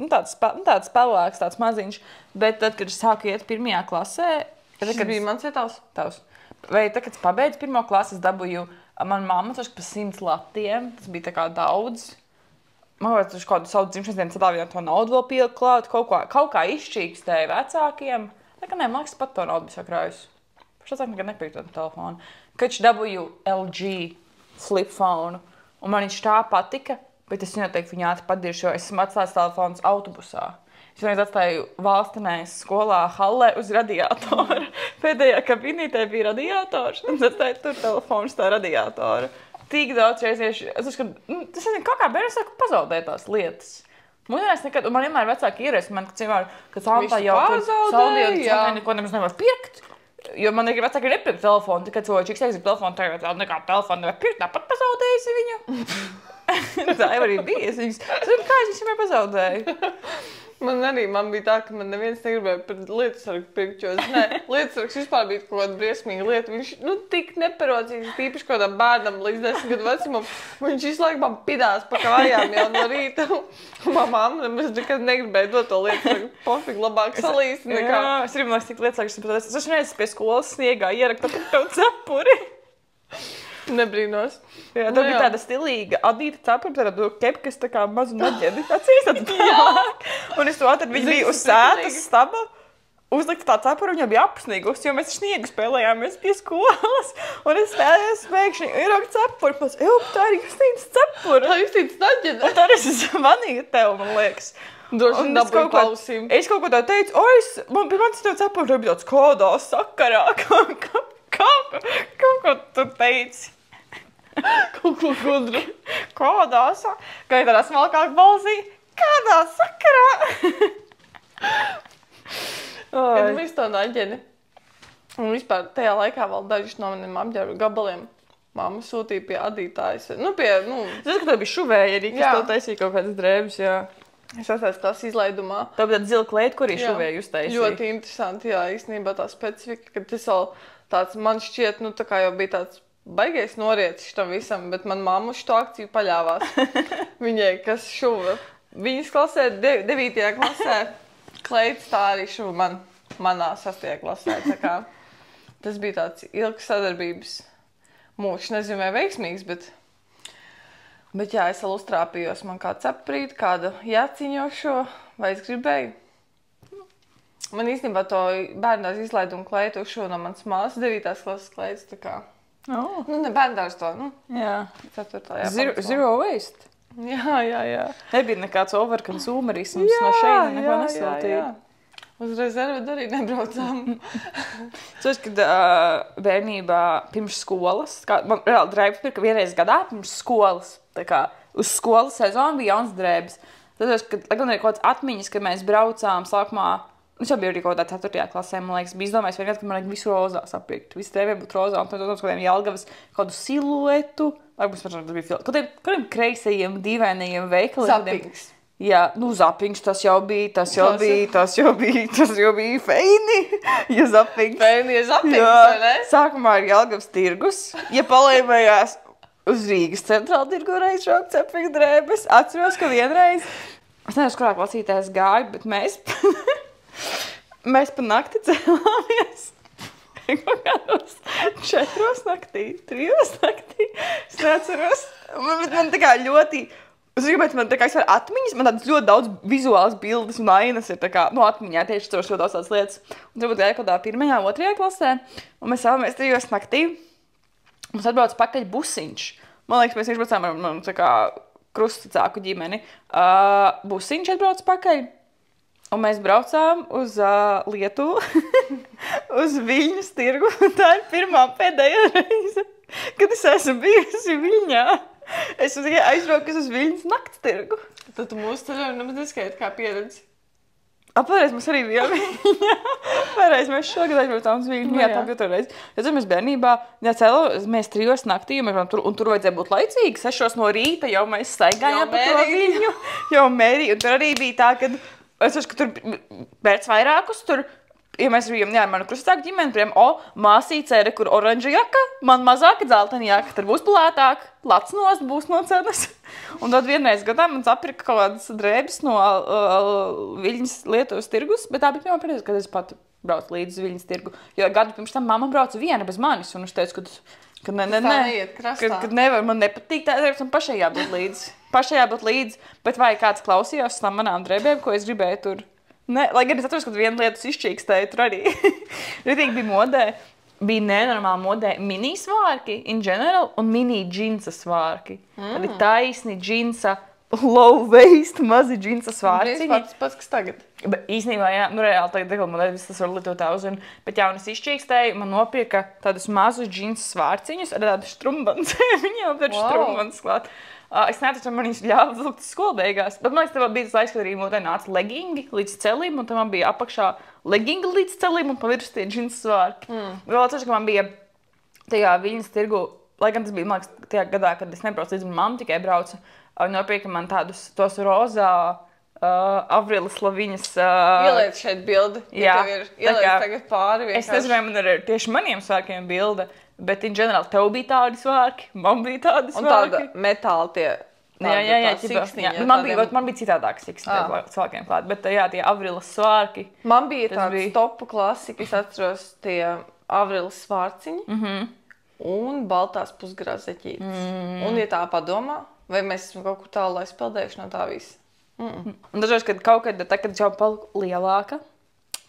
spēlēks, tāds maziņš. Bet tad, kad es sāku iet pirmajā klasē... Tas bija mans ietavs? Tavs. Vai tad, kad es pabeidzu pirmo klasi, es dabūju man mamma pa 100 latiem. Tas bija tā kā daudz. Man vajadzēja kādu savu dzimšanas dienu sadāvināt to naudu vēl pielikt klāt. Kaut kā izšķīkstēja vecākiem. Tā kā man liekas, pat to naudu bija sakrājusi. Pašā sāk nekad nepirkt to telefonu. Kad es dabūju LG flip phone, un man viņš tā patika, bet es noteikti viņu ātri padiršu, jo esmu atstājis telefons autobusā. Es vienreiz atstāju valstenēs skolā hallē uz radiatoru. Pēdējā kabinītē bija radiators, un es atstāju tur telefons tā radiatora. Tik daudz reizes, tas kaut kā bērns saka pazaudēt tās lietas. Mūsdienās nekad, un man vienmēr vecāki ieries, kad sāntā jau tur saudījot, neko nemaz nevar pirkt. Jo man ir vecāki nepirkt telefonu, kad cilvēki grib telefonu, tagad nekā telefonu nevar pirkt, tāpat pazaudējusi viņu. Tā jau arī bija. Kā es viņu pazaudēju? Man bija tā, ka man neviens negribēja par lietusargu pirkt, jo lietusargs vispār bija kaut kāda briesmīga lieta. Viņš tik neparocīgs, tīpaši kaut kādam bērnam līdz 10 gadu vecumam. Viņš visu laiku man pidās pa kājām jau no rīta. Un mamma nemaz nekad negribēja dot to lietusargu. Pofīgi labāk salīst nekā. Jā, es gribu, lai es tik lietusargs. Es esmu reizes pie skolas sniegā ierakta par tev cepuri. Nebrīnos. Jā, tā bija tāda stilīga adīta cepura, tāda kepka, kas tā kā mazu naģedi. Atceries tādu tālāk. Un es to atradu, viņa bija uz sētas staba, uzlikta tā cepura, viņa bija apsnīgusi, jo mēs sniegu spēlējāmies pie skolas. Un es spēlējos pēkšņi ieraugu cepuru, pēc, tā ir Justīnas cepura. Tā Justīnas naģedi. Un tad es zvanīju tev, man liekas. Droši vien dabūju klausījumu. Es kaut ko tā teicu, man bija mans tev cepura, tā bija tāds kādā sakarā, Kaut ko tu teici. Kaut ko gudru. Kādā sakarā? Kā ir tādā smalkāk balsī? Kādā sakarā? Kad visu to naģeni. Un vispār tajā laikā vēl dažus no maniem apģērbu gabaliem mamma sūtīja pie adītājas. Zinu, ka tev bija šuvēja arī, kas tev taisīja kaut kādas drēbes, jā. Es atceros tās izlaidumā. Tā bija tāda zila kleita, kur ir šuvēja uztaisīja. Ļoti interesanti, jā, īstenībā tā specifika, ka tas vēl tāds, man šķiet, tā kā jau bija tāds baigais norietis šitam visam, bet man mamma šo akciju paļāvās. Viņai, kas šuva. Viņas klasē, 9. klasē, kleitas tā arī šuva manā 6. klasē. Tā kā tas bija tāds ilgs sadarbības mūžs, nezinu, vai veiksmīgs, bet jā, es vēl uztrāpījos man kādu ceprīti, kādu jāciņošo, vai es gribēju. Man īstenībā to bērndārs izlaidumu kleitu uzšo no manas māsas 9. klases kleitas, tā kā. Ne bērndārs to, 4. Zero waste. Jā. Nebija nekāds overconsumerisms no šeit, neko nesiltīja. Uz rezervi arī nebraucām. Cos, kad bērnībā pirms skolas, man reāli drēbes pirka vienreiz gadā pirms skolas, tā kā uz skolas sezonu bija jauns drēbes. Tad, kad gan ir kaut kāds atmiņas, kad mēs braucām sākumā, viņš jau bija arī kaut kādā 4. klasē, man liekas, bija izdomājis vienkārši, ka man vajag visu rozā sapirkt. Visi drēbē būtu rozā, un tad kaut kādiem Jelgavas kādu siluetu, varbūt tas bija kādiem kreisajiem, dīvainajiem veikaliem. Zapings. Jā, zapings, tas jau bija feini, ja zapings. Feini, ja zapings, vai ne? Sākumā ir Jelgavas tirgus, ja palēmējās uz Rīgas centrāla tirgu reiz šaukt cepings drēbes. Atceros, ka vienreiz, es nezinu, kurā klasītē es gāju, bet mēs pa nakti cēlāmies. Kaut kādos 4 naktī, 3 naktī. Es neatceros. Man tā kā ļoti... Es gribētu, man tā kā vispār atmiņas, man tādas ļoti daudz vizuālas bildes un ainas ir tā kā, atmiņā tieši tur ļoti daudz tādas lietas. Un tad gāja kaut kādā 1. 2. klasē, un mēs cēlāmies 3 naktī. Mums atbrauc pakaļ busiņš. Man liekas, mēs braucām ar tā kā krustvecāku ģimeni. Busiņš atbrauc pakaļ. Un mēs braucām uz Lietuvu, uz Viļņas tirgu. Tā ir pirmā pēdējā reize, kad es esmu bijusi Viļņā. Es tikai aizbrauku uz Viļņas nakts tirgu. Tad tu mūsu ceļojumu nemaz neskaiti kā pieredzi. Apvēreiz mēs arī bijām. Apvēreiz mēs šogad aizbraucām uz Viļņu. Jā, tā bija tur reiz. Es domāju, mēs bērnībā, mēs 3 naktī, un tur vajadzēja būt laicīgi. 6 no rīta jau mēs staigājām pa to Viļņu. Jau mērī, un tur arī bija tā, ka es saprotu, ka tur pēc vairākus tur. Ja mēs bijām, jā, ar manu krustāku ģimeni, piemēram, māsīcē, kur oranža jaka, man mazāka dzeltena jaka, tad būs plētāk, lats nost, būs no cenas. Un tad vienreiz gadā man sapirka kaut kādas drēbes no Viļņas Lietuvas tirgus, bet tā bija pirmā pieredze, kad es pat braucu līdz Viļņas tirgu. Jo gadu pirms tam mamma brauca viena bez manis, un es teicu, ka nevar, man nepatīk tā drēbes, un pašai jābūt līdzi. Bet vai kāds klausījās tam manām drēbēm, ko es gribēju tur? Ne, lai gan es atceros, ka viena lietas izšķīkstēja, tur arī ritīgi bija modē. Bija nenormāli modē mini svārki in general un mini džinsa svārki. Tad ir taisni džinsa, low waist, mazi džinsa svārciņi. Pats, kas tagad. Bet īstenībā, jā, reāli tagad deklamodē, viss tas var lietot tā uzvien. Bet jā, un es izšķīkstēju, man nopirka tādus mazus džinsa svārciņus ar tādu štrumbans. Viņi jau ir štrumbans klāt. Es neatceros, vai man viņus ļāva vilkt skolu beigās, bet man liekas, tev bija tas laiks, kad arī modē nāca legingi līdz celim, un tam man bija apakšā legingi līdz celim, un pavirs tie džinsa svārki. Vēl atceros, ka man bija tajā Viļņas tirgu, lai gan tas bija, man liekas, tajā gadā, kad es nebraucu līdz, un mamma tikai brauca, nopirka man tos rozā Avrilas Laviņas. Ieliec šeit bildi, ja tev ir ieliec tagad pāri vienkārši. Es nezinu, vai man ir tieši maniem svārkiem bilde. Bet, in general, tev bija tādi svārki, man bija tādi svārki. Un tāda metāla tie siksniņi. Man bija citādāk siksniņi svārkiem klāt, bet jā, tie Avrilas svārki. Man bija tāds topu klasika, es atceros tie Avrilas svārciņi un baltās pusgarās zeķītes. Un, ja tā padomā, vai mēs esam kaut kur tālu aizpeldējuši no tā visa? Un dažreiz, kad kaut kad, kad jau palika lielāka,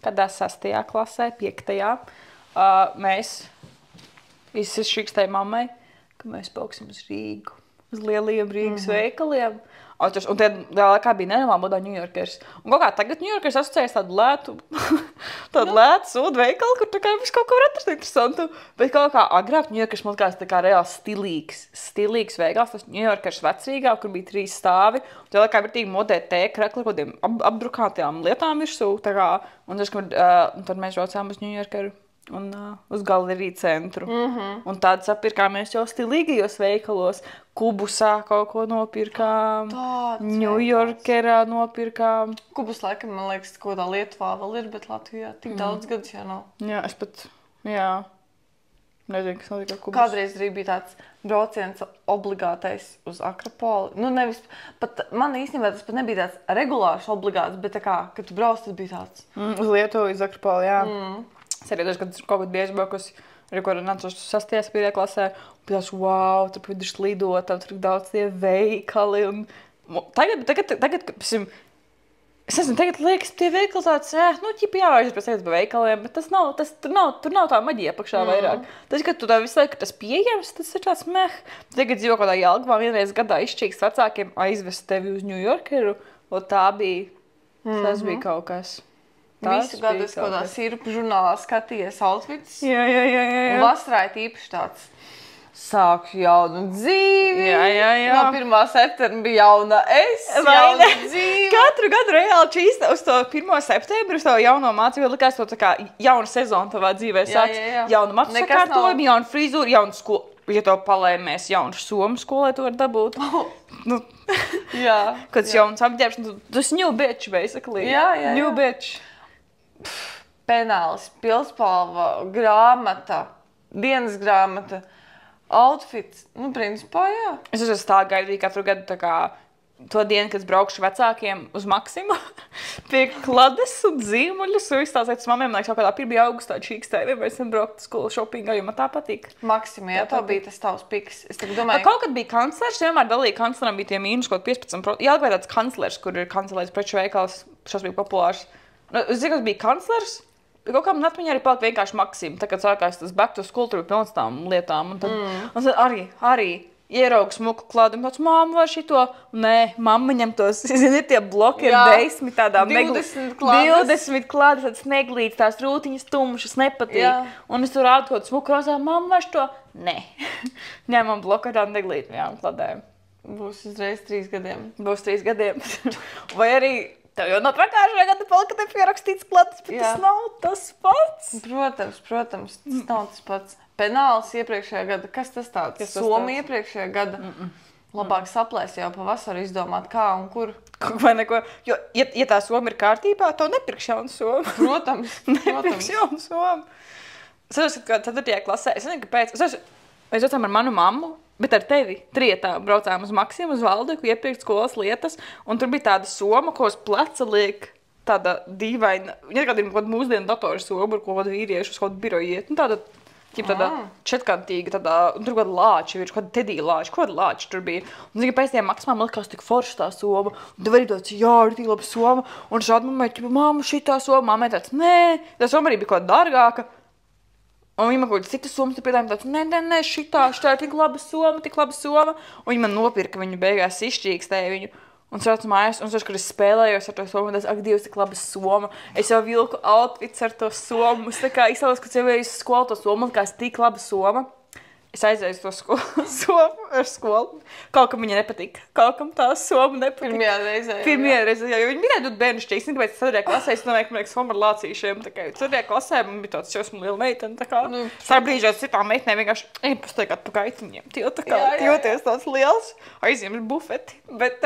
kādā 6. klasē, 5. Mēs visi šikstēja mammai, ka mēs pauksim uz Rīgu, uz lielajiem Rīgas veikaliem. Un tad kā bija nenormāli modā Ņujorkers. Un kaut kā tagad Ņujorkers asociējas tādu lētu sūdu veikalu, kur tā kā viss kaut ko var atrast interesantu. Bet kaut kā agrāk Ņujorkers man likās tā kā reāli stilīgs veikals. Tas Ņujorkers Vecrīgā, kur bija 3 stāvi. Un tā kā virtīgi modē tēkrakli, kodiem apdrukātajām lietām virsū. Un tad mēs braucām uz Ņujorkeru. Un uz galeriju centru. Un tādu sapirkāmies jau stilīgajos veikalos. Kubusā kaut ko nopirkām. Ņujorkerā nopirkām. Kubus laikam, man liekas, ko tā Lietuvā vēl ir, bet Latvijā tik daudz gadus jau nav. Jā, es pat, nezinu, kas notika Kubus. Kādreiz arī bija tāds brauciens obligātais uz Akropoli. Nu, nevis, pat man īstenībā tas pat nebija tāds regulārs obligāts, bet tā kā, kad tu brauc, tas bija tāds. Uz Lietuvu, uz Akropoli, jā. Es arī dažs, kad kaut kad bieži braukusi, arī ko nācu 6. 5. klasē, un pēc wow, tur vidus lidotā, tur daudz tie veikali. Tagad, es nezinu, tagad liekas, tie veikali tāds, jāvairs pēc tagad pa veikaliem, bet tur nav tā maģija apakšā vairāk. Tas, kad tu tā visu laiku tas pieejams, tas ir tāds meh. Tagad dzīvo kādā Jelgavā vienreiz gadā izšķīgs vecākiem aizvest tevi uz Ņujorkeru, un tā bija, tas bija kaut kas. Visu gadu es kaut kādā sirupu žurnālā skatījies outfits. Jā. Un vasarā īpaši tāds sākšu jaunu dzīvi. Jā. No 1. septembra bija jauna jauna dzīve. Katru gadu reāli čīsta uz to 1. septembru, uz to jauno mācību, likās to tā kā jauna sezona tavā dzīvē sāks. Jaunu matu sakārtojumu, jaunu frizūru, jaunu skolu. Ja to palēmēs jaunu somu skolē, tu var dabūt. Jā. Kad jauns apģērbs, tas new bitch, basically. Jā. New bitch. Penāls, pilspalva, grāmata, dienas grāmata, outfits. Nu, principā, jā. Es tā gaidīju katru gadu tā kā to dienu, kad braukšu vecākiem uz Maksimu, pie klades un zīmuļus, un viss tās lietas mamiem, liekas, kaut kādā 1. augustā čīkstēja, vienmēr esam braukt skolu shoppingā, jo man tā patīk. Maksima, jā, tā bija tas tavs piks. Es tagad domāju... Kaut kad bija kanclers, vienmēr dalīja kancleram, bija tie mīnus kaut 15%. Jā, vai tāds kanclers, kur ir kancelēts preču veikals, šos bija populārs. Es zinu, kas bija kanclers, bet kaut kā man atmiņā arī palika vienkārši Maksima. Tā, kad sākās tas back to school, tur bija pilns tām lietām. Un tad arī ieraugu smuku klādu un tāds, mamma vai šito? Nē, mamma ņem tos, zini, tie bloki ir 10 tādām 20 klādes. 20 klādes, tāds neglīts, tās rūtiņas tumšas, nepatīk. Jā. Un es tur rādu kaut smuku rozā, mamma vai šito? Nē. Ņemam bloku ar tādām neglītām klādēm. Būs uzreiz 3 gadiem. Būs 3 gadiem. Vai arī Tev jau no pagājušajā gada palika te pierakstīts klatis, bet tas nav tas pats. Protams, tas nav tas pats. Penāls iepriekšējā gada, kas tas tāds? Somija iepriekšējā gada. Labāk saplēs jau pavasaru izdomāt, kā un kur. Vai neko, jo, ja tā soma ir kārtībā, to nepirkš jaunu somu. Protams. Nepirkš jaunu somu. Es saprotu, ka 4. klasē, es nezinu, kāpēc, mēs docām ar manu mammu, bet ar tevi trietā braucām uz Maksimu, uz Valdeku, iepirkt skolas lietas, un tur bija tāda soma, ko uz pleca liek tāda dīvaina, ja kāda ir kaut kāda mūsdienu datoru soma, ar ko kāda vīriešu uz kādu biroju iet, un tāda četkantīga, tāda, un tur kāda lāča, ir kāda tedija lāča, kāda lāča tur bija. Un zinu, pēc tiem Maksimām likās tik forša tā soma, un tev arī tāds, jā, ir tik laba soma, un šādi mammai, mamma, šitā soma, mammai tāds, nē, tā soma arī bija kāda dārgāka. Un viņa man kaut kāds citas somas piedāvāja tāds, nē, šitā ir tik laba soma. Un viņa man nopirka viņu beigās izšķīkstēja viņu. Un es rācu mājās, un es, kad es spēlējos ar to somu, un es, ak, Dievs, tik laba soma. Es jau vilku outfits ar to somu. Es tā kā izstālos, ka jau uz skolu to somu, un kā es tik laba soma. Es aizēju to somu ar skolu. Kaut kam viņa nepatika. Kaut kam tā soma nepatika. Pirmajā reizē. Jo viņi bija dod bērnu šķīks. Tāpēc 4. klasē es domāju, ka man liekas soma ar lācīšiem. Tā kā 4. klasē man bija tāds šausmu liela meitene. Tā kā sarbrīžot citām meitenēm vienkārši ej pastaigāt pa gaitiņiem. Tā kā joties tāds liels. Aizjiem ar bufeti. Bet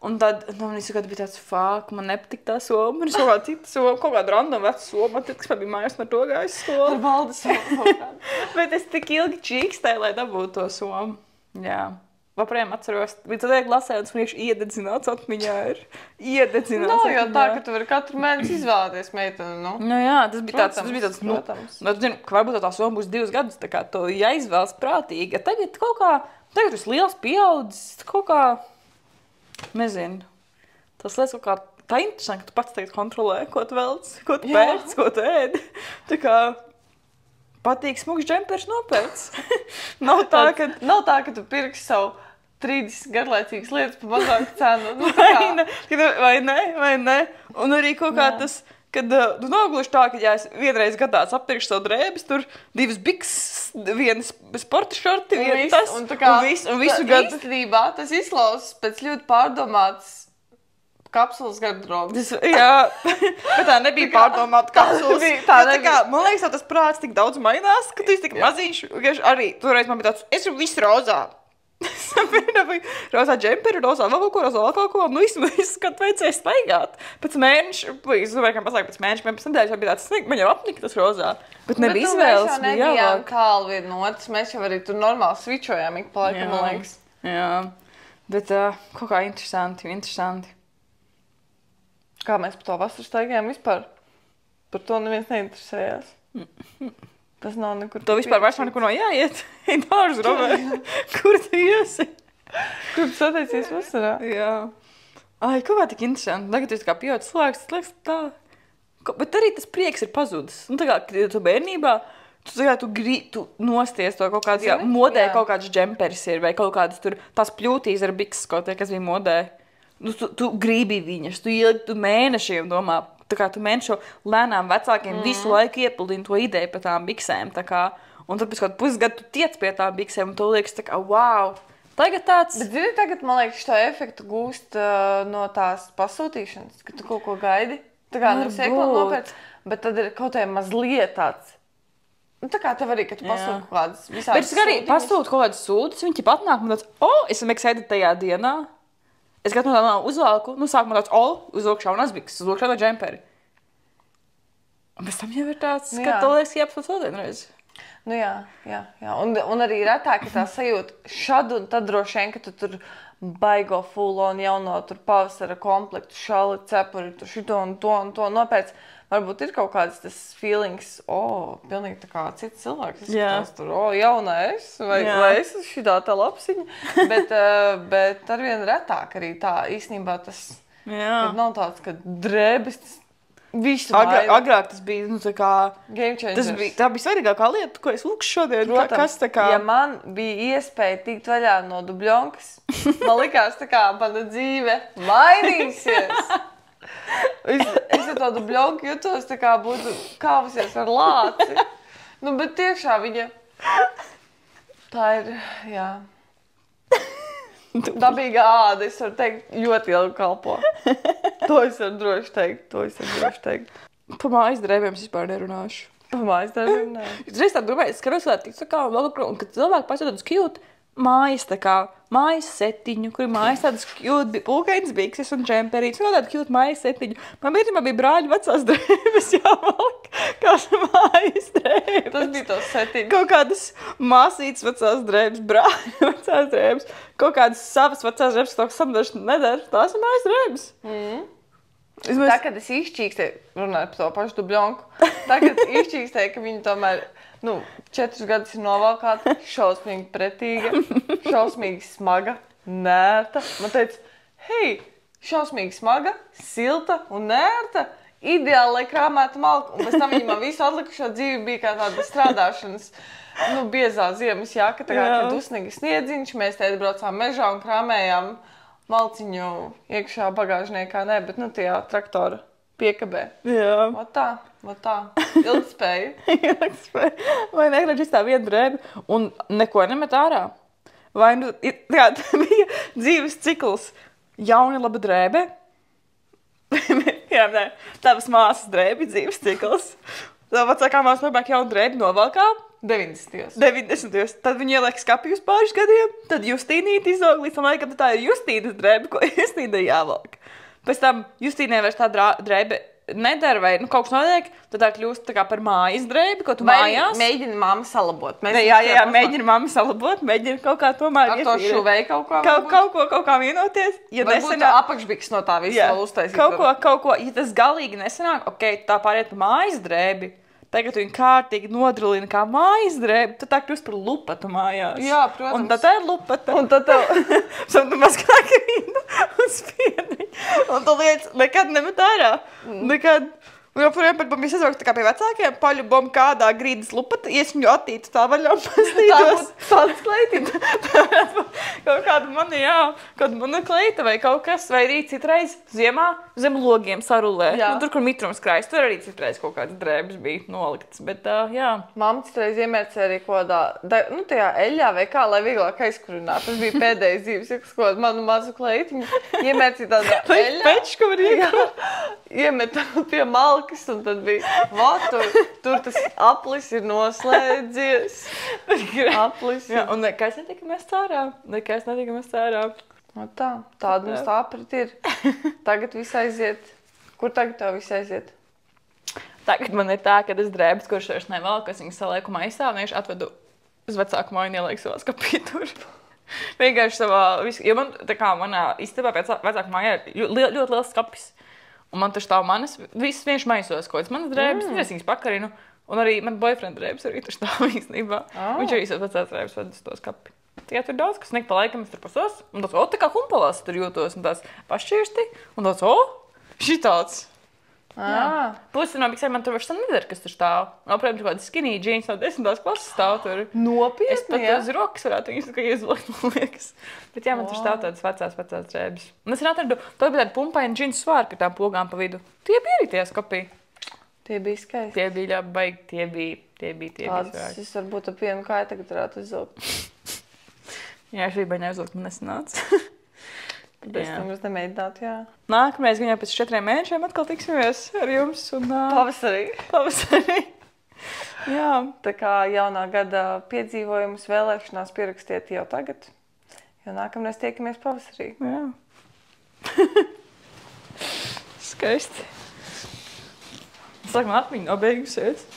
un tad man bija tāds fāk, man nepatika tā soma. Man ir kaut kāda cita soma, kaut kāda random veca soma. Tad, kas man bija mājās, man to gājis skolu. Ar Valdes somu. Bet es tik ilgi čīkstēju, lai dabūtu to somu. Jā. Vaprējām atceros, līdz 4. klasē, un es vienkārši iededzināts atmiņā ir. Iededzināts Nav jau atmiņā. tā, ka tu vari katru mēnesi izvēlēties meiteni, nu. Nu jā, tas bija tāds, protams. Nu, zinu, ka varbūt tā soma būs 2 gadus, tā kā to jāizvēlas prātīgi. Tagad kaut kā, tagad esi liels pieaudzis, kaut kā, nezinu, tas liekas kaut kā tā interesanti, ka tu pats tagad kontrolē, ko tu velc, ko tu pēc, ko tu ēd. Tā kā patīk smugs džempers nopēc. Nav tā, ka tu pirksi savu 30 garlaicīgas lietas par mazāku cenu. Nu, vai ne? Un arī kaut kā tas, kad tu nav gluži tā, ka ja es vienreiz gadā aptirkšu savu drēbes, tur 2 biks, 1 sporta šorti, 1 tas, un visu gadu. Īstenībā tas izklausās pēc ļoti pārdomātas kapsulas garderobes. Jā, bet tā nebija pārdomāta kapsulas. Man liekas, tas prāts tik daudz mainās, ka tu esi tik maziņš. Arī toreiz man bija tāds, es esmu viss rozā. Rozā džemperi, rozā vēl kaut ko, nu visu, kad vajadzēja staigāt. Pēc mēneša, es domāju, ka pasaka pēc mēneša, pēc nedēļas jau bija tāds, man jau apnika tas rozā. Bet nebija izvēles, mēs jau nebijām tālu viena no otras, mēs jau arī tur normāli svičojām ik pa laikam, man liekas. Jā, bet kaut kā interesanti. Kā mēs par to vasaru staigājām vispār? Par to neviens neinteresējās. Tas nav nekur. To vispār vairs nekur nav jāiet. Ej dāruz, Robē. Kur tu iesi? Kur tu sateicies vasarā? Jā. Ai, kaut kā tik interesanti. Tagad tu kā pieaudzis cilvēks, tas liekas tā. Bet arī tas prieks ir pazudis. Nu, tā kā, kad tu bērnībā, tu nosties to kaut kādā modē, kaut kāds džemperis ir, vai kaut kādas tur tās pļūtīs ar bikses kaut tie, kas bija modē. Nu, tu gribi viņas, tu mēnešiem domā. Tā kā tu mēnešu lēnām vecākiem visu laiku iepildini to ideju par tām biksēm. Tā kā, un tad pēc kādu pusgadu tu tiec pie tām biksēm, un tu liekas tā kā, wow, tagad tāds. Bet zini, tagad, man liekas, šo efektu gūst no tās pasūtīšanas, ka tu kaut ko gaidi. Tā kā nevis ēklāt nopēc, bet tad ir kaut kā mazliet tāds. Nu, tā kā tev arī, ka tu pasūti kaut kādas visādas sūtiņas. Bet es arī pasūtu kaut kādas sūtas, viņi ķip atnāk, man tāds, esam excited tajā dienā. Es gadu no tā uzvalku, sākumā tāds, uzvalkšu jaunas bikses, uzvalkšu jaunas džemperi. Un pēc tam jau ir tāds, ka tu liekas jāpasūt vēl vienreiz. Nu jā. Un arī retāk, ka tā sajūta šad un tad droši vien, ka tu tur baigo full-on jauno tur pavasara komplektu, šali, cepuri, tu šito un to nopēc. Varbūt ir kaut kāds tas feelings, pilnīgi tā kā cits cilvēks. Es skatās tur, jaunais, vai es šitā tā lapsiņa. Bet arvien retāk arī tā īstenībā tas, kad nav tāds, ka drēbes visu maina. Agrāk tas bija, tā kā game changers. Tā bija svarīgākā lieta, ko es lūkšu šodien. Protams, kas tā kā... ja man bija iespēja tikt vaļā no Dubļonkas, man likās tā kā mana dzīve mainīsies. Es ar to Dubļonku jutos, tā kā būtu kāvusies ar lāci. Nu, bet tiešām viņa... Tā ir, dabīga āda, es varu teikt, ļoti ilgi kalpo. To es varu droši teikt. Pa mājas drēbēm es vispār nerunāšu. Pa mājas darbiem, nē. Es reiz tā domāju, es skatos tā TikTokā un kad cilvēki pasaka tādus cute mājas, tā kā mājas setiņu, kur ir mājas tādas cute pulkainas bikses un džemperītes, un tādu cute mājas setiņu. Man bija brāļu vecās drēbes jāvalk, kāds mājas drēbes. Tas bija tos setiņus. Kaut kādas māsītas vecās drēbes, brāļu vecās drēbes, kaut kādas savas vecās drēbes, kas samdaši nedara, tās ir mājas drēbes. Tā, kad es izčīkstēju, runāju par to pašu dubļonku, tā, kad izčīkstēju, ka viņi tomēr, 4 gadus ir novalkāta, šausmīgi pretīga, šausmīgi smaga, nērta. Man teica, hei, šausmīgi smaga, silta un nērta, ideāli, lai krāmētu malku. Un pēc tam viņi man visu atlikušo dzīvi bija kā tāda strādāšanas, biezā ziemas jaka, tā kā dusnīgi sniedziņš, mēs te braucām mežā un krāmējām malciņu iekšā bagāžniekā, ne, bet, tajā traktora piekabē. Jā. Ot tā. Ilgtspēja. Ilgtspēja. Vai negribas tā viena drēbe un neko nemet ārā? Vai tā bija dzīves cikls jauna laba drēbe? Jā, nē, tavas māsas drēbe dzīves cikls. Tā vecākā māsa nopērk jaunu drēbi novalkā. 90. Tad viņi ieliek skapī uz pāris gadiem, tad Justīnīti izaug līdz tam laikam, tā ir Justīnas drēbe, ko Justīnai jāvalk. Pēc tam Justīnai vairs tā drēbe nedara vai kaut kas notiek, tad tā kļūst tā kā par mājas drēbi, ko tu mājās. Vai mēģina mamma salabot. Jā, mēģina mamma salabot, mēģina kaut kā tomēr ar to šuvēju kaut kā vienoties. Ja varbūt apakšbiks no tā visu vēl uztaisīt. Kaut ko, ja tas galīgi nesanāk, tā pāriet pa mājas drēbi. Tagad viņi kārtīgi nodrulina kā mājas drēbi, tad tā kļūst par lupatu mājās. Jā, protams. Un tad tā ir lupata. Un tad tev... tu mazgāk vīnu un spiediņu. Un tu lietas nekad nemet ārā. Nekad. Un joprojām pat bija sazvākt tā kā pie vecākiem, paļubom kādā grīdas lupata, ies viņu attītu tā vaļā un pastītos. Tāds kleitīt. Kaut kāda mana kleita vai kaut kas, vai arī citreiz ziemā zem logiem sarulē. Tur, kur mitrums krājas, tur arī citreiz kaut kādas drēbes bija noliktas, bet jā. Mamma citreiz iemērcē arī kodā, tajā eļļā vai kā, lai vieglāk aizkurināt. Tas bija pēdējais dzīves, kaut kādu manu mazu kleitiņu. Iemērcī tādā eļļā. Pečku var iekāt. Iemet pie malkas, un tad bija, tur tas aplis ir noslēdzies. Aplis. Jā, un nekas netika mest ārā. Tāda mums tā aprit ir. Tagad viss aiziet. Kur tagad tev viss aiziet? Tagad man ir tā, ka es drēbes, kurš vairs nevalku, es viņas salieku maisā, un vienkārši atvedu uz vecāku māju un ielieku savā skapī tur. Vienkārši savā, jo man, tā kā manā istabā pēc vecāku mājā ir ļoti liels skapis. Un man tur stāv manas, viss vienkārši maisos kaut kāds manas drēbes, es viņas pakarinu, un arī man boyfriend drēbes arī tur stāv īstenībā. Viņš arī savas vecās drēbes ved uz to skapi. Jā, tur daudz, kas nek pa laikam es tur pasos, un tāds, tā kā humpalās tur jūtos, un tās pašķirsti, un tāds, šitāds. Plus no biksēm man tur vairs nedara, kas tur stāv. Protams, kāda skinny jeans no 10. klases stāv tur. Nopietni, es pat uz rokas varētu viņus kā iezvakt, man liekas. Bet jā, man tur stāv tādas vecās drēbes. Un es atradu, to bija tāda pumpaina džins svārka ar tām pogām pa vidu. Tie bija arī tie skapī. Tie bija skaisti. Tie bija ļoti baigi, tie bija svārki. Es varbūt ap vienu kāju tagad varētu uzvilkt. Jā, es gribēju neuzvilkt, man nesanāca. Es tam jūs nemēģināt, jā. Nākamreiz gan jau pēc 4 mēnešiem atkal tiksimies ar jums. Un, Pavasarī. Jā. Tā kā jaunā gada piedzīvojumus vēlēšanās pierakstiet jau tagad, jo nākamreiz tiekamies pavasarī. Jā. Skaisti. Saka, man atmiņa nav beigusies.